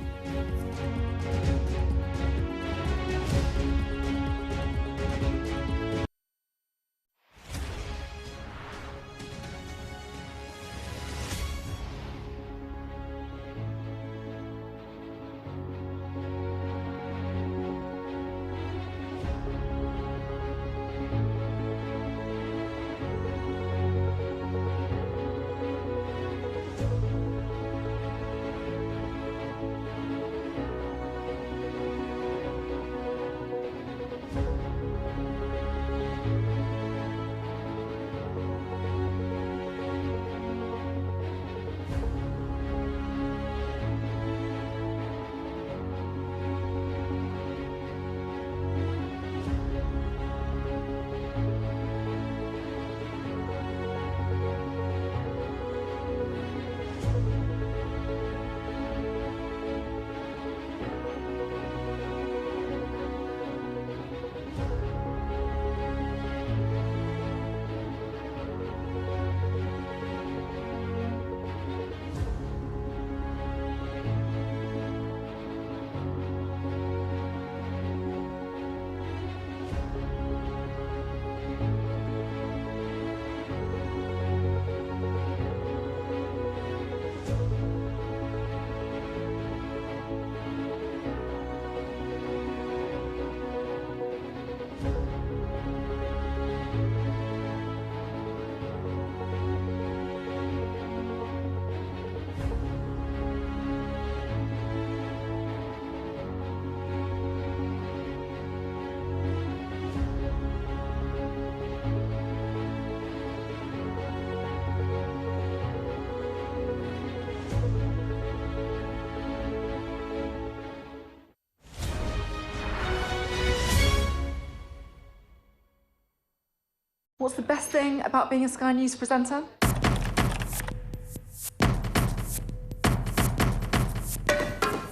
What's the best thing about being a Sky News presenter?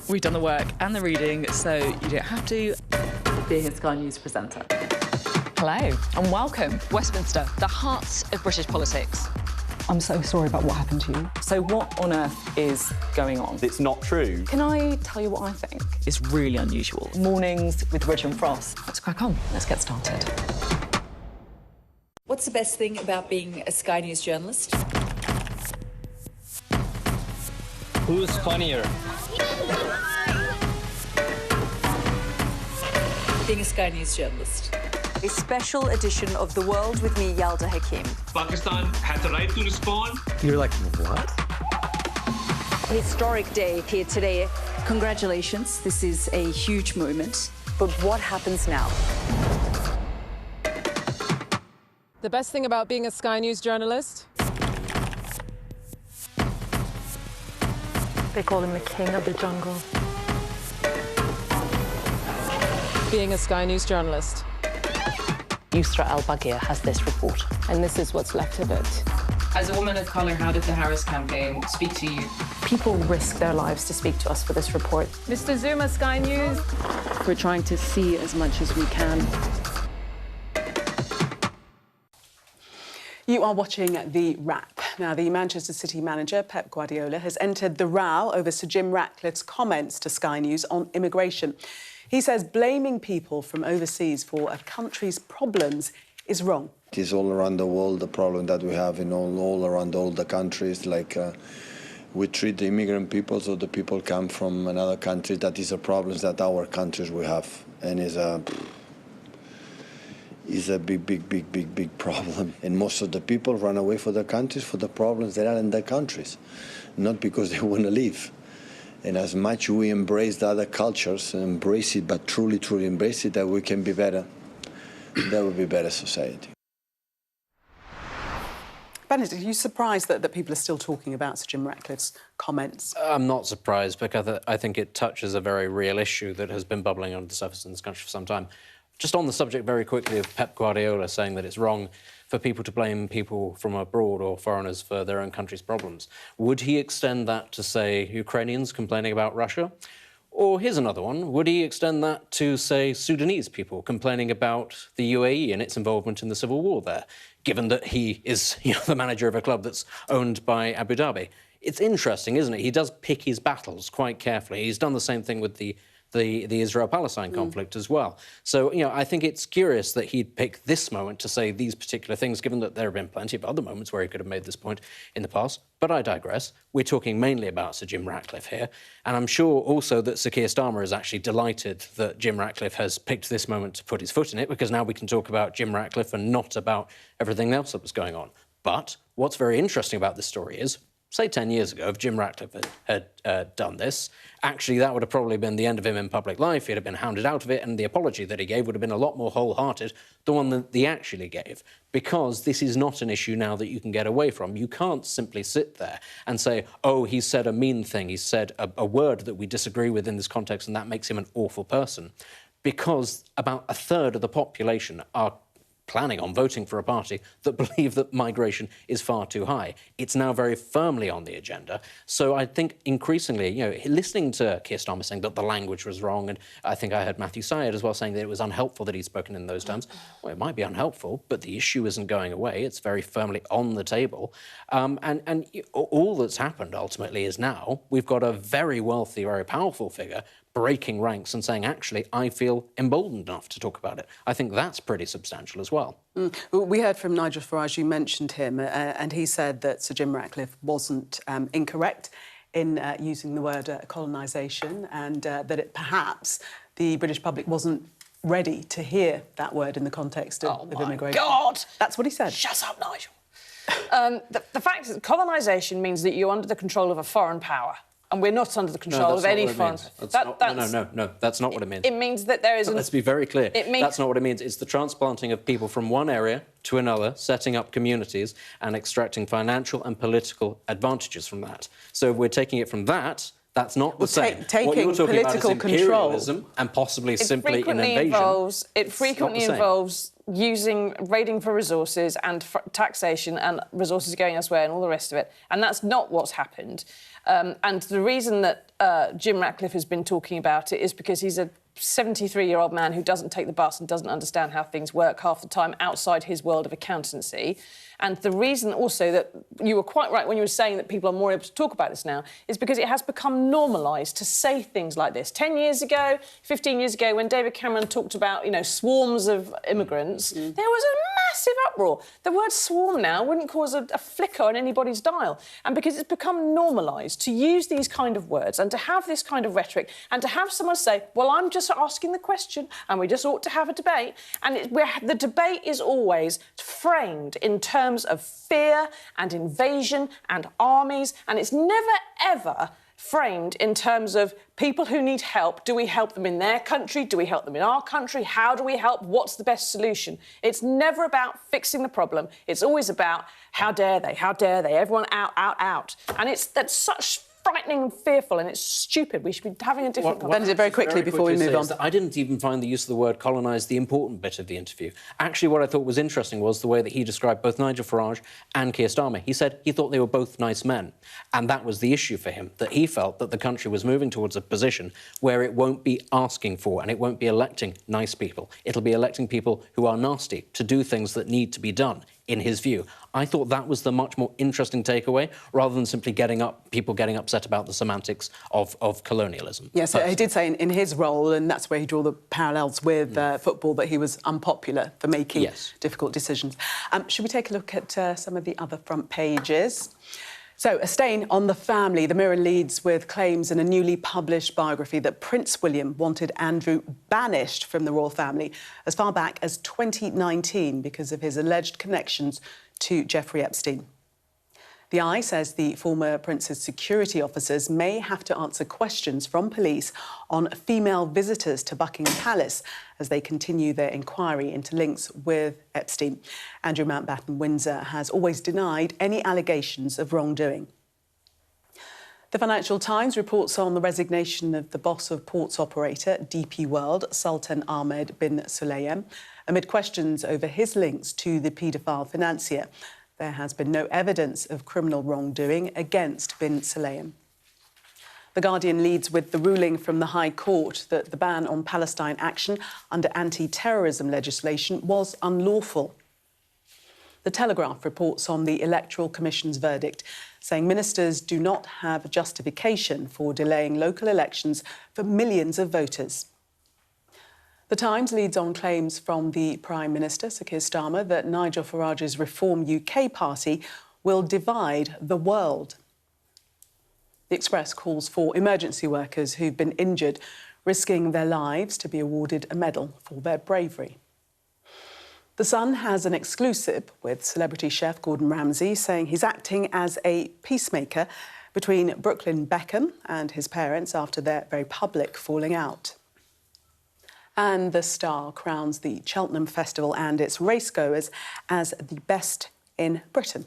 We've done the work and the reading, so you don't have to. Being a Sky News presenter. Hello and welcome. Westminster, the heart of British politics. I'm so sorry about what happened to you. So what on earth is going on? It's not true. Can I tell you what I think? It's really unusual. Mornings with Rich and Frost. Let's crack on. Let's get started. What's the best thing about being a Sky News journalist? Who's funnier? Being a Sky News journalist. A special edition of The World with me, Yalda Hakim. Pakistan had the right to respond. You're like, what? Historic day here today. Congratulations, this is a huge moment. But what happens now? The best thing about being a Sky News journalist? They call him the king of the jungle. Being a Sky News journalist. Yusra Al-Baghir has this report. And this is what's left of it. As a woman of colour, how did the Harris campaign speak to you? People risk their lives to speak to us for this report. Mr. Zuma, Sky News. We're trying to see as much as we can. You are watching The Wrap. Now, the Manchester City manager, Pep Guardiola, has entered the row over Sir Jim Ratcliffe's comments to Sky News on immigration. He says blaming people from overseas for a country's problems is wrong. It is all around the world, the problem that we have in all around all the countries. Like, we treat the immigrant people, so the people come from another country. That is a problem that our countries we have, and is a big problem. And most of the people run away from their countries for the problems that are in their countries, not because they want to leave. And as much we embrace the other cultures, embrace it, but truly embrace it, that we can be better. That would be a better society. Benedict, are you surprised that people are still talking about Sir Jim Ratcliffe's comments? I'm not surprised, because I think it touches a very real issue that has been bubbling under the surface in this country for some time. Just on the subject very quickly of Pep Guardiola saying that it's wrong for people to blame people from abroad or foreigners for their own country's problems. Would he extend that to, say, Ukrainians complaining about Russia? Or here's another one. Would he extend that to, say, Sudanese people complaining about the UAE and its involvement in the civil war there, given that he is the manager of a club that's owned by Abu Dhabi? It's interesting, isn't it? He does pick his battles quite carefully. He's done the same thing with the Israel-Palestine conflict as well. So, I think it's curious that he'd pick this moment to say these particular things, given that there have been plenty of other moments where he could have made this point in the past. But I digress. We're talking mainly about Sir Jim Ratcliffe here. And I'm sure also that Sir Keir Starmer is actually delighted that Jim Ratcliffe has picked this moment to put his foot in it, because now we can talk about Jim Ratcliffe and not about everything else that was going on. But what's very interesting about this story is, say 10 years ago, if Jim Ratcliffe had done this, actually that would have probably been the end of him in public life. He'd have been hounded out of it, and the apology that he gave would have been a lot more wholehearted than one that he actually gave, because this is not an issue now that you can get away from. You can't simply sit there and say, oh, he said a mean thing, he said a word that we disagree with in this context, and that makes him an awful person, because about a third of the population are planning on voting for a party that believe that migration is far too high. It's now very firmly on the agenda. So I think increasingly, listening to Keir Starmer saying that the language was wrong, and I think I heard Matthew Syed as well saying that it was unhelpful that he'd spoken in those terms. Well, it might be unhelpful, but the issue isn't going away. It's very firmly on the table. And all that's happened ultimately is now we've got a very wealthy, very powerful figure breaking ranks and saying, actually, I feel emboldened enough to talk about it. I think that's pretty substantial as well. We heard from Nigel Farage, you mentioned him, and he said that Sir Jim Ratcliffe wasn't incorrect in using the word colonisation, and that perhaps the British public wasn't ready to hear that word in the context of immigration. Oh, God! That's what he said. Shut up, Nigel. The fact is that colonisation means that you're under the control of a foreign power. And we're not under the control of any foreign... No, that's not what it means. It means that there is... Let's be very clear. That's not what it means. It's the transplanting of people from one area to another, setting up communities and extracting financial and political advantages from that. So if we're taking it from that, That's not the same. Taking what you're talking political about is imperialism and possibly simply an invasion. It frequently involves raiding for resources and taxation and resources going elsewhere and all the rest of it. And that's not what's happened. And the reason that Jim Ratcliffe has been talking about it is because he's a 73-year-old man who doesn't take the bus and doesn't understand how things work half the time outside his world of accountancy. And the reason also that you were quite right when you were saying that people are more able to talk about this now is because it has become normalised to say things like this. 10 years ago, 15 years ago, when David Cameron talked about, swarms of immigrants, there was a massive uproar. The word swarm now wouldn't cause a flicker on anybody's dial. And because it's become normalised to use these kind of words and to have this kind of rhetoric and to have someone say, well, I'm just asking the question and we just ought to have a debate. And the debate is always framed in terms of fear and invasion and armies, and it's never, ever framed in terms of people who need help. Do we help them in their country? Do we help them in our country? How do we help? What's the best solution? It's never about fixing the problem. It's always about how dare they, everyone out, out, out. And that's such frightening and fearful, and it's stupid. We should be having a different conversation. Benedict, very quickly before we move on. I didn't even find the use of the word colonise the important bit of the interview. Actually, what I thought was interesting was the way that he described both Nigel Farage and Keir Starmer. He said he thought they were both nice men, and that was the issue for him, that he felt that the country was moving towards a position where it won't be asking for and it won't be electing nice people. It'll be electing people who are nasty to do things that need to be done, in his view. I thought that was the much more interesting takeaway, rather than simply people getting upset about the semantics of colonialism. Yes, he did say in his role, and that's where he drew the parallels with football, that he was unpopular for making difficult decisions. Should we take a look at some of the other front pages? So, a stain on the family. The Mirror leads with claims in a newly published biography that Prince William wanted Andrew banished from the royal family as far back as 2019 because of his alleged connections to Jeffrey Epstein. The Eye says the former prince's security officers may have to answer questions from police on female visitors to Buckingham Palace as they continue their inquiry into links with Epstein. Andrew Mountbatten Windsor has always denied any allegations of wrongdoing. The Financial Times reports on the resignation of the boss of ports operator DP World, Sultan Ahmed bin Sulayem, amid questions over his links to the paedophile financier. There has been no evidence of criminal wrongdoing against bin Sulayem. The Guardian leads with the ruling from the High Court that the ban on Palestine Action under anti-terrorism legislation was unlawful. The Telegraph reports on the Electoral Commission's verdict, saying ministers do not have justification for delaying local elections for millions of voters. The Times leads on claims from the Prime Minister, Sir Keir Starmer, that Nigel Farage's Reform UK party will divide the world. The Express calls for emergency workers who've been injured, risking their lives, to be awarded a medal for their bravery. The Sun has an exclusive with celebrity chef Gordon Ramsay saying he's acting as a peacemaker between Brooklyn Beckham and his parents after their very public falling out. And the Star crowns the Cheltenham Festival and its racegoers as the best in Britain.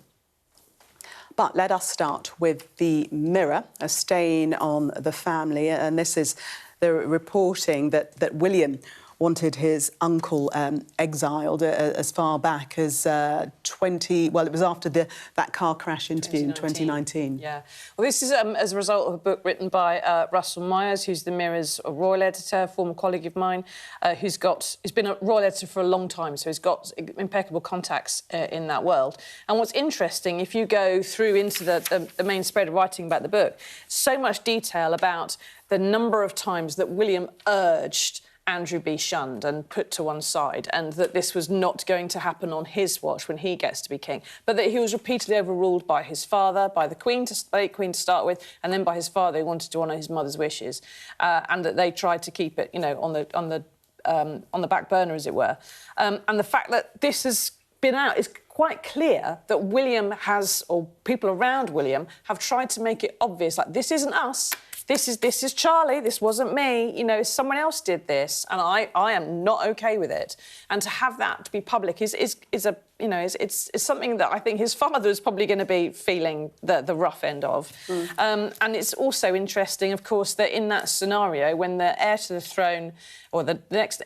But let us start with the Mirror, a stain on the family. And this is the reporting that William wanted his uncle exiled as far back as it was after that car crash interview in 2019. Yeah. Well, this is as a result of a book written by Russell Myers, who's the Mirror's royal editor, former colleague of mine, he's been a royal editor for a long time, so he's got impeccable contacts in that world. And what's interesting, if you go through into the main spread of writing about the book, so much detail about the number of times that William urged Andrew be shunned and put to one side, and that this was not going to happen on his watch when he gets to be king, but that he was repeatedly overruled by his father, by the late Queen to start with, and then by his father, who wanted to honour his mother's wishes, and that they tried to keep it, on the back burner, as it were. And the fact that this has been out is quite clear that William has, or people around William, have tried to make it obvious, like, this isn't us. this is Charlie, this wasn't me, you know, someone else did this, and I am not OK with it. And to have that to be public is a, you know, it's something that I think his father is probably going to be feeling the rough end of. And it's also interesting, of course, that in that scenario, when the heir to the throne, or the next,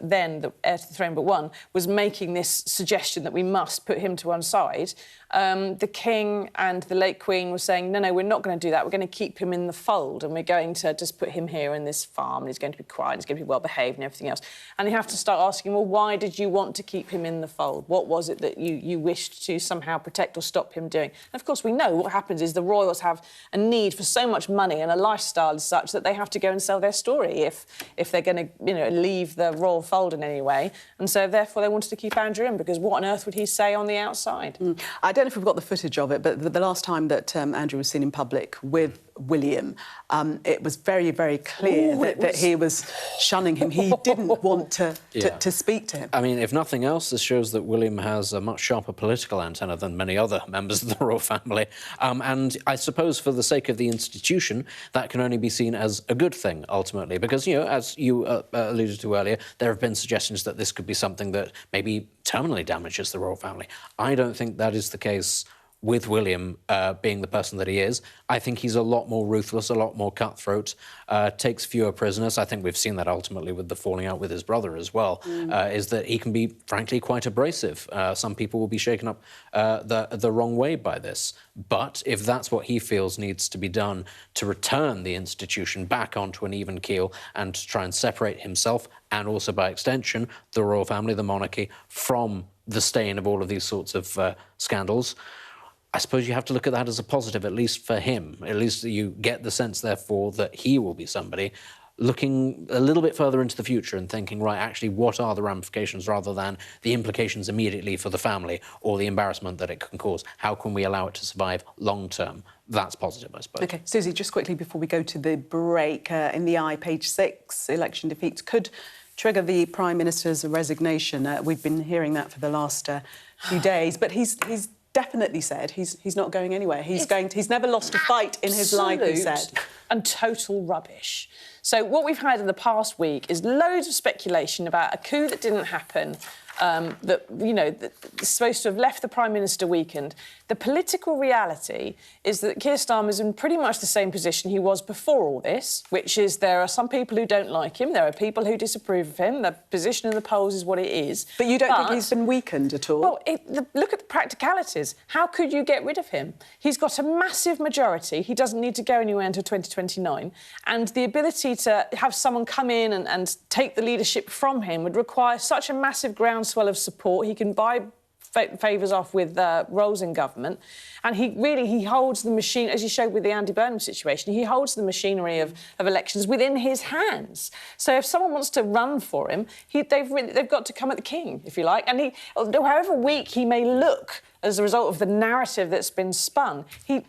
then the heir to the throne but one, was making this suggestion that we must put him to one side, the King and the late Queen were saying, no, we're not going to do that. We're going to keep him in the fold, and we're going to just put him here in this farm, and he's going to be quiet, he's going to be well-behaved and everything else. And you have to start asking, well, why did you want to keep him in the fold? What was it that you wished to somehow protect or stop him doing? And, of course, we know what happens is the royals have a need for so much money, and a lifestyle is such that they have to go and sell their story if they're going to, you know, leave the royal fold in any way. And so, therefore, they wanted to keep Andrew in, because what on earth would he say on the outside? I don't know if we've got the footage of it, but the last time that Andrew was seen in public with William, it was very, very clear that he was shunning him. He didn't want to speak to him. I mean, if nothing else, this shows that William has a much sharper political antenna than many other members of the royal family. And I suppose for the sake of the institution, that can only be seen as a good thing, ultimately, because, you know, as you alluded to earlier, there have been suggestions that this could be something that maybe terminally damages the royal family. I don't think that is the case with William being the person that he is. I think he's a lot more ruthless, a lot more cutthroat, takes fewer prisoners. I think we've seen that ultimately with the falling out with his brother as well, is that he can be, frankly, quite abrasive. Some people will be shaken up the wrong way by this. But if that's what he feels needs to be done to return the institution back onto an even keel and to try and separate himself and also, by extension, the royal family, the monarchy, from the stain of all of these sorts of scandals, I suppose you have to look at that as a positive, at least for him. At least you get the sense, therefore, that he will be somebody looking a little bit further into the future and thinking, right, actually, what are the ramifications rather than the implications immediately for the family or the embarrassment that it can cause? How can we allow it to survive long term? That's positive, I suppose. OK, Susie, just quickly before we go to the break, in the eye, page 6, election defeats could trigger the Prime Minister's resignation. We've been hearing that for the last few days, but he's definitely said he's not going anywhere. He's never lost a fight in his life, he said. And total rubbish. So what we've had in the past week is loads of speculation about a coup that didn't happen, that, you know, that's supposed to have left the Prime Minister weakened. The political reality is that Keir Starmer's in pretty much the same position he was before all this, which is there are some people who don't like him, there are people who disapprove of him, the position in the polls is what it is. But you don't think he's been weakened at all? Well, look at the practicalities. How could you get rid of him? He's got a massive majority. He doesn't need to go anywhere until 2029. And the ability to have someone come in and take the leadership from him would require such a massive groundswell of support. He can buy favours off with roles in government, and he holds the machine, as you showed with the Andy Burnham situation, he holds the machinery of elections within his hands. So if someone wants to run for him, they've got to come at the king, if you like, and however weak he may look as a result of the narrative that's been spun,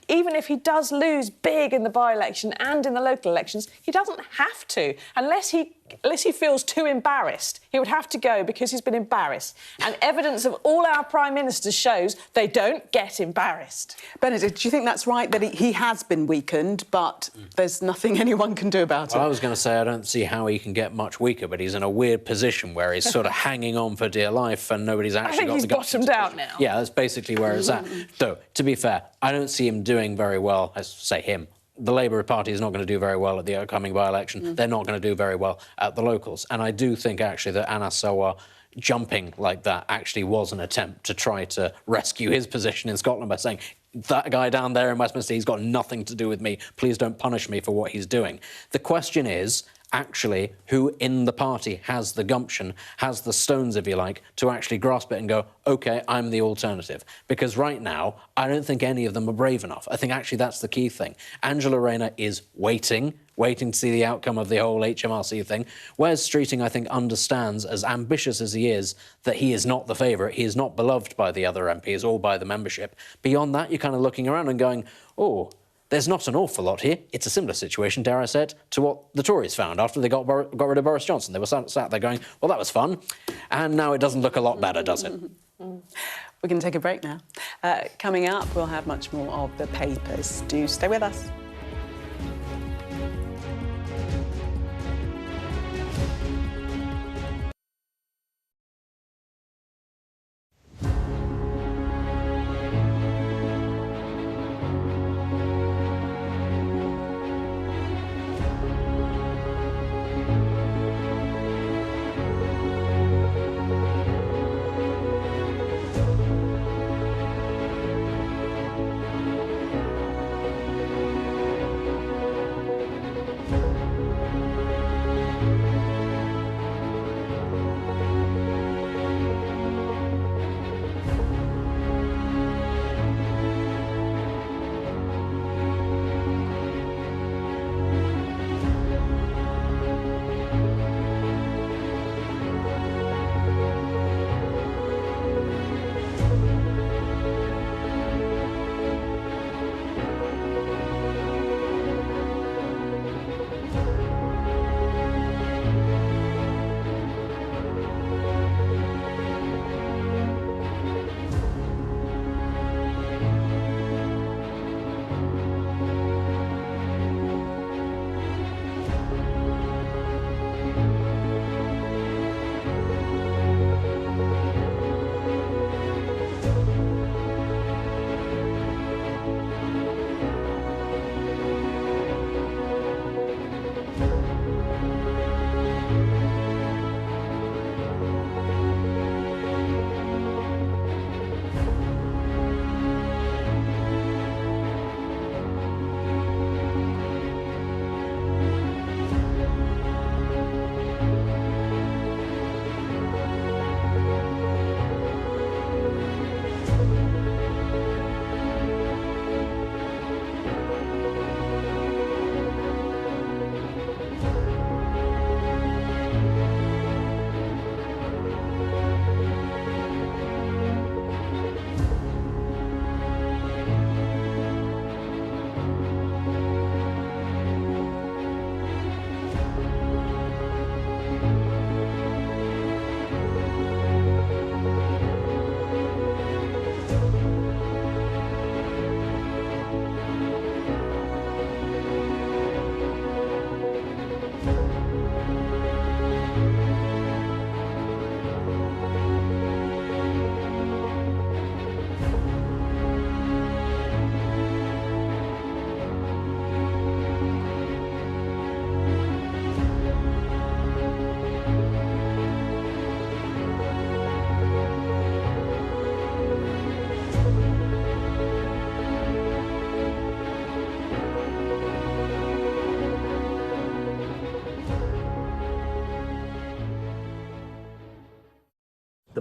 even if he does lose big in the by-election and in the local elections, he doesn't have to, unless he feels too embarrassed. He would have to go because he's been embarrassed. And evidence of all our Prime Ministers shows they don't get embarrassed. Benedict, do you think that's right, that he has been weakened, but there's nothing anyone can do about it? I was going to say I don't see how he can get much weaker, but he's in a weird position where he's sort of hanging on for dear life and nobody's actually got the guts. I think he's bottomed out now. Yeah, that's basically where it's at. Though, to be fair, I don't see him doing very well, I say him. The Labour Party is not going to do very well at the upcoming by-election. They're not going to do very well at the locals. And I do think, actually, that Anas Sarwar jumping like that actually was an attempt to try to rescue his position in Scotland by saying, that guy down there in Westminster, he's got nothing to do with me. Please don't punish me for what he's doing. The question is, actually, who in the party has the gumption, has the stones, if you like, to actually grasp it and go, OK, I'm the alternative. Because right now, I don't think any of them are brave enough. I think actually that's the key thing. Angela Rayner is waiting to see the outcome of the whole HMRC thing. Wes Streeting, I think, understands, as ambitious as he is, that he is not the favourite. He is not beloved by the other MPs or by the membership. Beyond that, you're kind of looking around and going, oh, there's not an awful lot here. It's a similar situation, dare I say it, to what the Tories found after they got rid of Boris Johnson. They were sat there going, well, that was fun. And now it doesn't look a lot better, does it? We're going to take a break now. Coming up, we'll have much more of the papers. Do stay with us.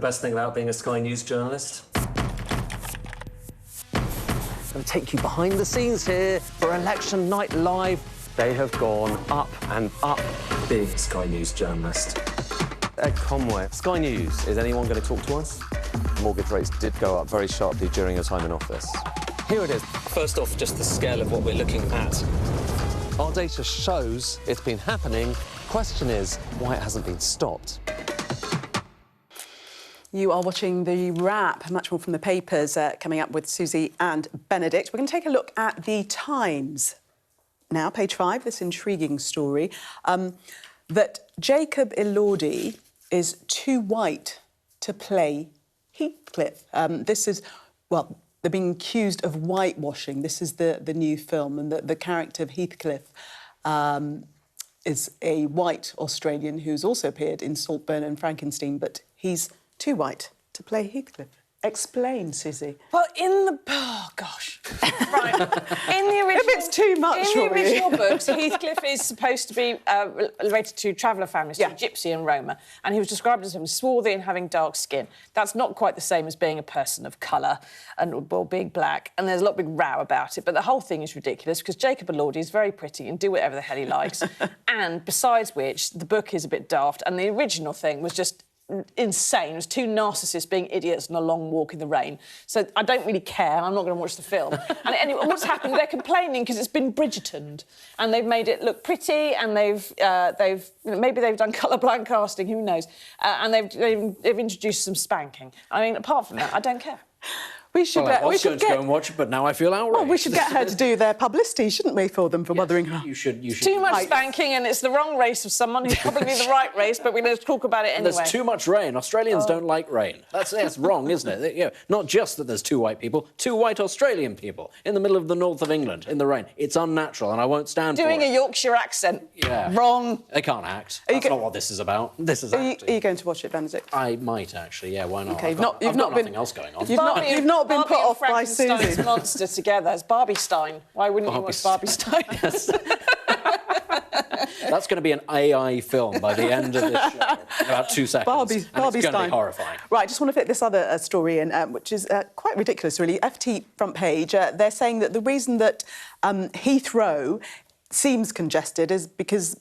the best thing about being a Sky News journalist? I'm going to take you behind the scenes here for Election Night Live. They have gone up and up. Being a Sky News journalist. Ed Conway, Sky News, is anyone going to talk to us? Mortgage rates did go up very sharply during your time in office. Here it is. First off, just the scale of what we're looking at. Our data shows it's been happening. Question is why it hasn't been stopped. You are watching The Wrap, much more from the papers coming up with Susie and Benedict. We're going to take a look at The Times. Now, page 5, this intriguing story that Jacob Elordi is too white to play Heathcliff. This is, well, they're being accused of whitewashing. This is the new film, and the character of Heathcliff is a white Australian who's also appeared in Saltburn and Frankenstein, but he's too white to play Heathcliff. Explain, Susie. Well, oh gosh, right. In the original, if it's too much, in the original books, Heathcliff is supposed to be related to traveller families, to Gypsy and Roma, and he was described as having swarthy and having dark skin. That's not quite the same as being a person of colour or being black, and there's a lot of big row about it. But the whole thing is ridiculous because Jacob Elordi is very pretty and do whatever the hell he likes, and besides which, the book is a bit daft, and the original thing was just insane. It was two narcissists being idiots on a long walk in the rain. So I don't really care. I'm not going to watch the film. And anyway, what's happened? They're complaining because it's been Bridgertoned, and they've made it look pretty, and they've maybe they've done colourblind casting. Who knows? And they've introduced some spanking. I mean, apart from that, I don't care. We should. Well, I was going to go and watch it, but now I feel outraged. Well, we should get her to do their publicity, shouldn't we, for them, for Wuthering Heights? You should. Too much spanking, and it's the wrong race of someone who's probably the right race, but we're going to talk about it anyway. There's too much rain. Australians don't like rain. That's wrong, isn't it? You know, not just that there's two white people, two white Australian people in the middle of the north of England in the rain. It's unnatural, and I won't stand for it. Doing a Yorkshire accent. Yeah. Wrong. They can't act. That's not what this is about. This is acting. Are you going to watch it, Benedict? I might, actually. Yeah, why not? Okay, I've got nothing else going on. You've not been put off by Frankenstein's Susie. monster together. It's Barbiestein. Why wouldn't you watch Barbiestein? Yes. That's going to be an AI film by the end of this show. In about 2 seconds. Barbiestein. It's going to be horrifying. Right, I just want to fit this other story in, which is quite ridiculous, really. FT front page. They're saying that the reason that Heathrow seems congested is because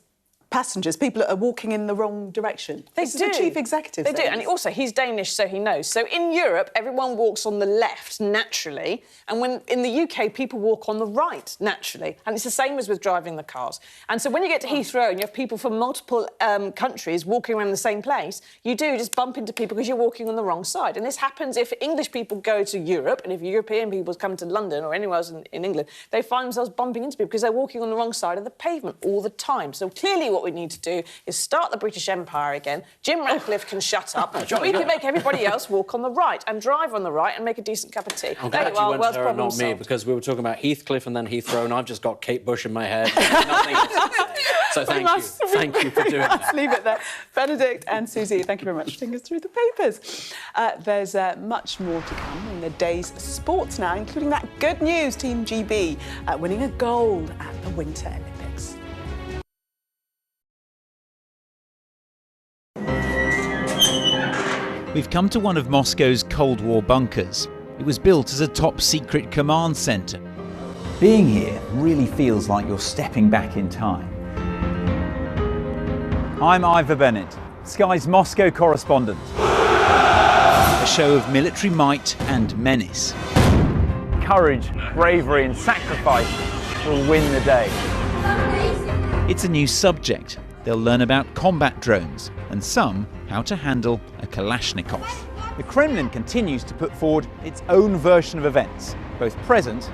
people are walking in the wrong direction. This is the chief executive. They do, and also he's Danish, so he knows. So in Europe, everyone walks on the left naturally, and when in the UK, people walk on the right naturally, and it's the same as with driving the cars. And so when you get to Heathrow and you have people from multiple countries walking around the same place, you do just bump into people because you're walking on the wrong side. And this happens if English people go to Europe, and if European people come to London or anywhere else in England, they find themselves bumping into people because they're walking on the wrong side of the pavement all the time. So clearly what we need to do is start the British Empire again. Jim Ratcliffe can shut up. We can make everybody else walk on the right and drive on the right and make a decent cup of tea. I'm glad you went to her and not me, because we were talking about Heathcliff and then Heathrow, and I've just got Kate Bush in my head. Nothing else to say. So thank you for doing that. Let's leave it there. Benedict and Susie, thank you very much for taking us through the papers. There's much more to come in the day's sports now, including that good news, Team GB winning a gold at the Winter Olympics. We've come to one of Moscow's Cold War bunkers. It was built as a top-secret command centre. Being here really feels like you're stepping back in time. I'm Ivor Bennett, Sky's Moscow correspondent. A show of military might and menace. Courage, bravery and sacrifice will win the day. It's a new subject. They'll learn about combat drones and some how to handle a Kalashnikov. The Kremlin continues to put forward its own version of events, both present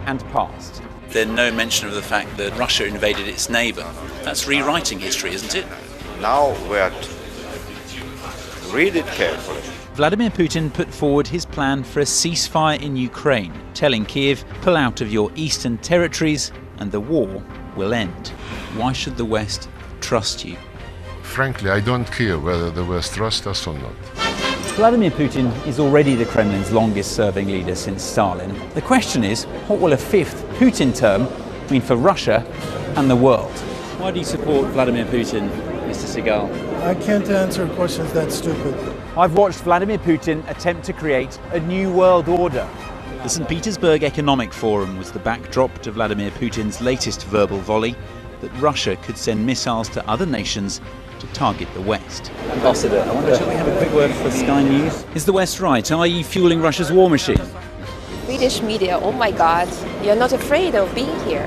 and past. There's no mention of the fact that Russia invaded its neighbour. That's rewriting history, isn't it? Now we have to read it carefully. Vladimir Putin put forward his plan for a ceasefire in Ukraine, telling Kiev, pull out of your eastern territories and the war will end. Why should the West trust you? Frankly, I don't care whether the West trusts us or not. Vladimir Putin is already the Kremlin's longest-serving leader since Stalin. The question is, what will a fifth Putin term mean for Russia and the world? Why do you support Vladimir Putin, Mr. Segal? I can't answer questions that stupid. I've watched Vladimir Putin attempt to create a new world order. The St. Petersburg Economic Forum was the backdrop to Vladimir Putin's latest verbal volley that Russia could send missiles to other nations to target the West. Ambassador, I wonder, shall we have a quick word for Sky News? Is the West right? Are you fueling Russia's war machine? British media, oh my God, you're not afraid of being here.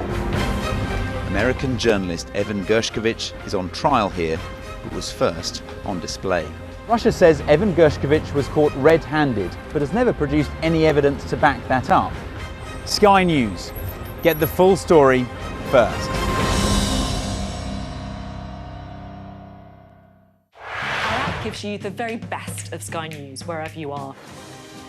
American journalist Evan Gershkovich is on trial here, but was first on display. Russia says Evan Gershkovich was caught red-handed, but has never produced any evidence to back that up. Sky News. Get the full story first. Our app gives you the very best of Sky News wherever you are.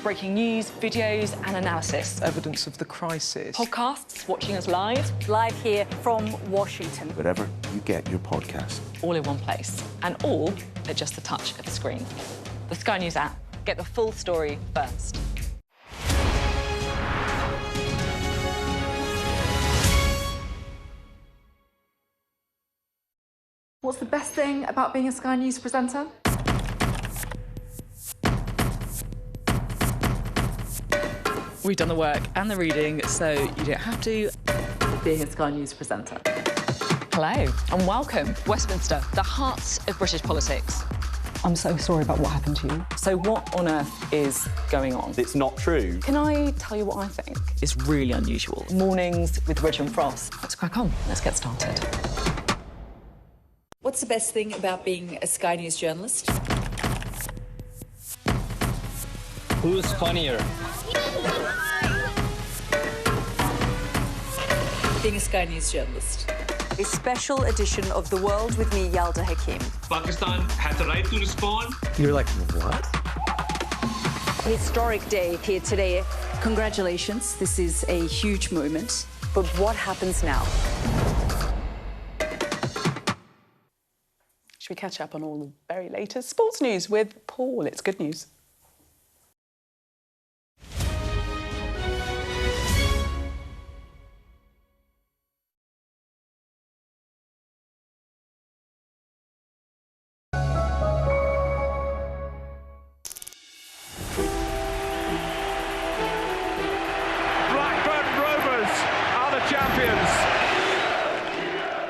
Breaking news, videos and analysis. Evidence of the crisis. Podcasts, watching us live. Live here from Washington. Wherever you get your podcast. All in one place. And all at just the touch of a screen. The Sky News app. Get the full story first. What's the best thing about being a Sky News presenter? We've done the work and the reading, so you don't have to. Being a Sky News presenter. Hello and welcome. Westminster, the heart of British politics. I'm so sorry about what happened to you. So what on earth is going on? It's not true. Can I tell you what I think is really unusual? Mornings with Richard and Frost. Let's crack on. Let's get started. What's the best thing about being a Sky News journalist? Who's funnier? Being a Sky News journalist. A special edition of The World with me, Yalda Hakim. Pakistan had the right to respond. You're like, what? A historic day here today. Congratulations, this is a huge moment. But what happens now? Should we catch up on all the very latest sports news with Paul? It's good news.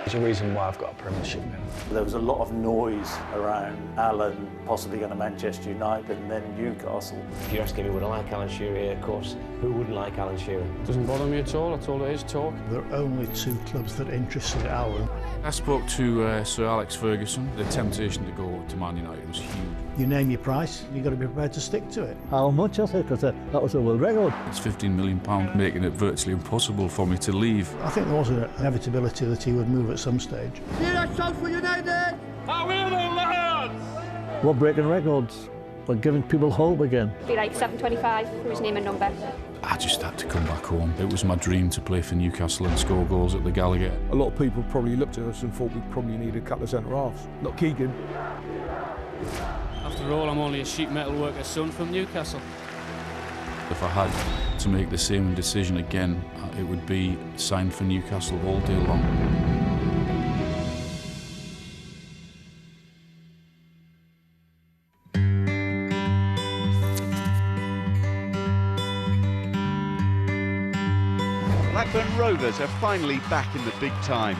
There's a reason why I've got a Premiership medal. There was a lot of noise around Alan possibly going to Manchester United and then Newcastle. If you're asking me would I like Alan Shearer, of course, who wouldn't like Alan Shearer? Doesn't bother me at all it is talk. There are only two clubs that are interested in Alan. I spoke to Sir Alex Ferguson. The temptation to go to Man United was huge. You name your price, you've got to be prepared to stick to it. How much is it? Because that was a world record. It's £15 million, making it virtually impossible for me to leave. I think there was an inevitability that he would move at some stage. for United! I will, lads! We're breaking records. We're giving people hope again. Be like 725, whose name and number. I just had to come back home. It was my dream to play for Newcastle and score goals at the Gallagher. A lot of people probably looked at us and thought we probably needed a couple of centre-halves. Not Keegan. After all, I'm only a sheet metal worker's son from Newcastle. If I had to make the same decision again, it would be sign for Newcastle all day long. Blackburn Rovers are finally back in the big time.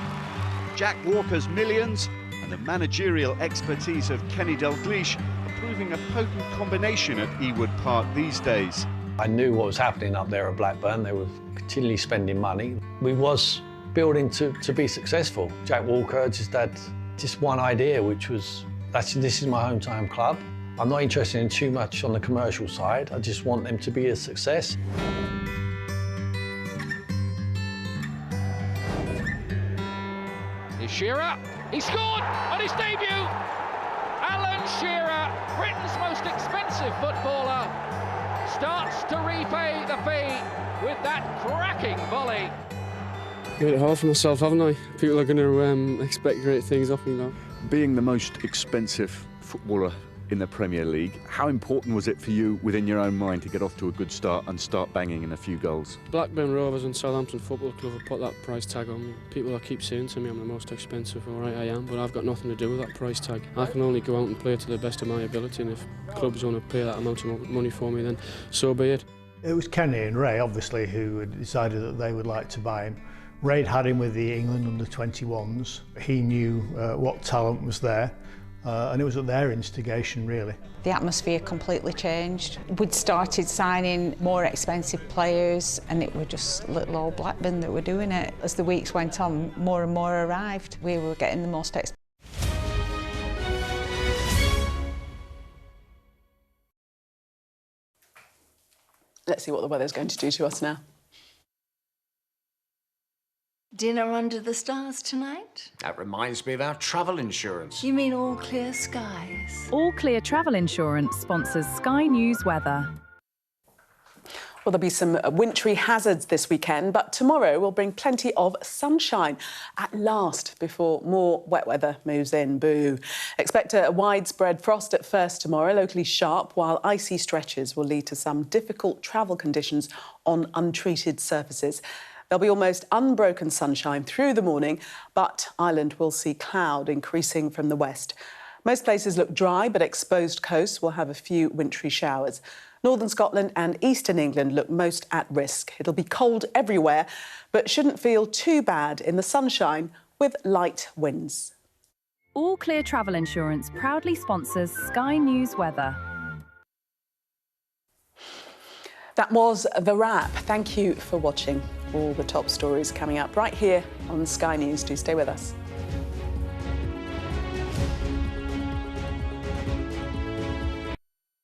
Jack Walker's millions and the managerial expertise of Kenny Dalglish are proving a potent combination at Ewood Park these days. I knew what was happening up there at Blackburn. They were continually spending money. We was building to be successful. Jack Walker just had just one idea, which was, this is my hometown club. I'm not interested in too much on the commercial side. I just want them to be a success. Shearer, he scored on his debut! Alan Shearer, Britain's most expensive footballer, starts to repay the fee with that cracking volley. Made it hard for myself, haven't I? People are going to expect great things off me now. Being the most expensive footballer in the Premier League. How important was it for you within your own mind to get off to a good start and start banging in a few goals? Blackburn Rovers and Southampton Football Club have put that price tag on me. People keep saying to me I'm the most expensive. All right, I am, but I've got nothing to do with that price tag. I can only go out and play to the best of my ability, and if clubs want to pay that amount of money for me, then so be it. It was Kenny and Ray, obviously, who had decided that they would like to buy him. Ray had him with the England under-21s. He knew what talent was there, and it was at their instigation, really. The atmosphere completely changed. We'd started signing more expensive players, and it were just little old Blackburn that were doing it. As the weeks went on, more and more arrived. We were getting the most expensive. Let's see what the weather's going to do to us now. Dinner under the stars tonight? That reminds me of our travel insurance. You mean All Clear Skies? All Clear Travel Insurance sponsors Sky News Weather. Well, there'll be some wintry hazards this weekend, but tomorrow will bring plenty of sunshine at last before more wet weather moves in. Boo. Expect a widespread frost at first tomorrow, locally sharp, while icy stretches will lead to some difficult travel conditions on untreated surfaces. There'll be almost unbroken sunshine through the morning, but Ireland will see cloud increasing from the west. Most places look dry, but exposed coasts will have a few wintry showers. Northern Scotland and eastern England look most at risk. It'll be cold everywhere, but shouldn't feel too bad in the sunshine with light winds. All Clear Travel Insurance proudly sponsors Sky News Weather. That was the wrap. Thank you for watching. All the top stories coming up right here on Sky News. Do stay with us.